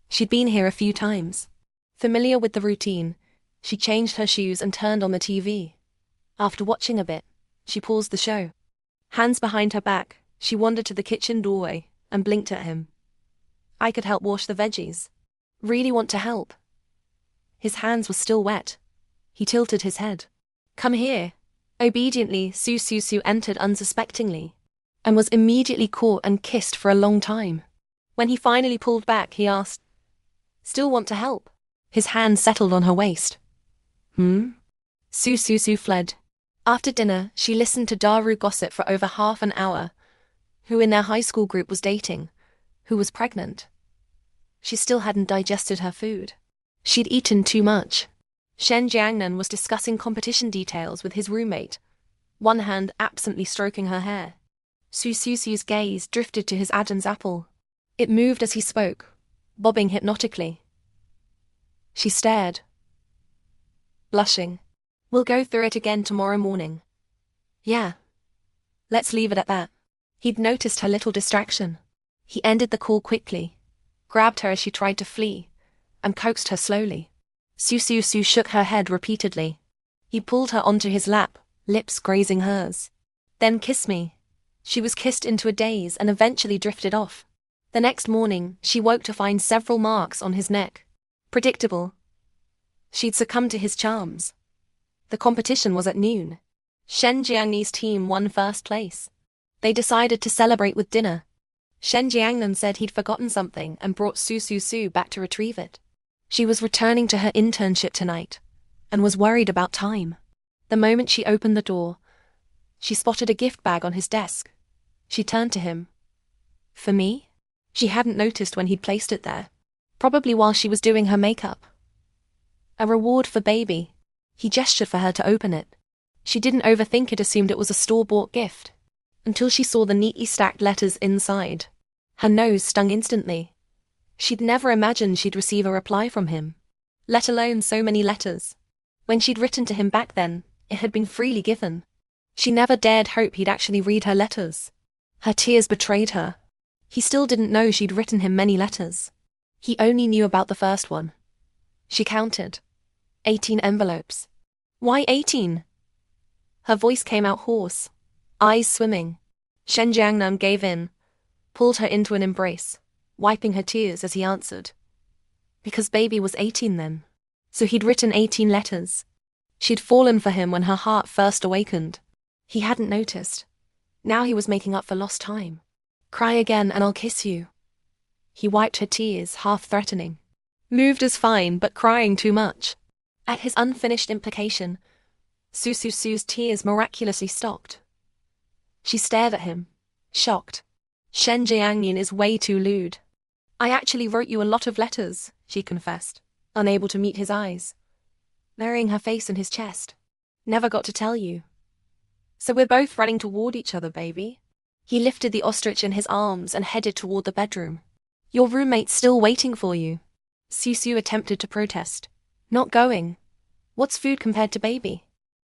She'd been here a few times. Familiar with the routine, she changed her shoes and turned on the TV. After watching a bit, she paused the show. Hands behind her back, she wandered to the kitchen doorway and blinked at him. I could help wash the veggies. Really want to help. His hands were still wet. He tilted his head. Come here. Obediently, Susu entered unsuspectingly, and was immediately caught and kissed for a long time. When he finally pulled back, he asked, Still want to help? His hand settled on her waist. Susu fled. After dinner, she listened to Daru gossip for over half an hour. Who in their high school group was dating? Who was pregnant? She still hadn't digested her food. She'd eaten too much. Shen Jiangnan was discussing competition details with his roommate, one hand absently stroking her hair. Susu's gaze drifted to his Adam's apple. It moved as he spoke, bobbing hypnotically. She stared, blushing. We'll go through it again tomorrow morning. Yeah. Let's leave it at that. He'd noticed her little distraction. He ended the call quickly, grabbed her as she tried to flee, and coaxed her slowly. Susu shook her head repeatedly. He pulled her onto his lap, lips grazing hers. Then kiss me. She was kissed into a daze and eventually drifted off. The next morning, she woke to find several marks on his neck. Predictable. She'd succumbed to his charms. The competition was at noon. Shen Jiangni's team won first place. They decided to celebrate with dinner. Shen Jiangnan said he'd forgotten something and brought Susu back to retrieve it. She was returning to her internship tonight, and was worried about time. The moment she opened the door, she spotted a gift bag on his desk. She turned to him. For me? She hadn't noticed when he'd placed it there. Probably while she was doing her makeup. A reward for baby. He gestured for her to open it. She didn't overthink it, assumed it was a store-bought gift, until she saw the neatly stacked letters inside. Her nose stung instantly. She'd never imagined she'd receive a reply from him, let alone so many letters. When she'd written to him back then, it had been freely given. She never dared hope he'd actually read her letters. Her tears betrayed her. He still didn't know she'd written him many letters. He only knew about the first one. She counted. 18 envelopes. Why 18? Her voice came out hoarse. eyes swimming. Shen Jiangnan gave in, pulled her into an embrace, wiping her tears as he answered. Because baby was 18 then. So he'd written 18 letters. She'd fallen for him when her heart first awakened. He hadn't noticed. Now he was making up for lost time. Cry again and I'll kiss you. He wiped her tears, half threatening. Moved is fine, but crying too much. At his unfinished implication, Susu's tears miraculously stopped. She stared at him, shocked. Shen Jiangnan is way too lewd. I actually wrote you a lot of letters, she confessed, unable to meet his eyes. Burying her face in his chest. Never got to tell you. So we're both running toward each other, baby. He lifted the ostrich in his arms and headed toward the bedroom. Your roommate's still waiting for you. Susu attempted to protest. Not going. What's food compared to baby?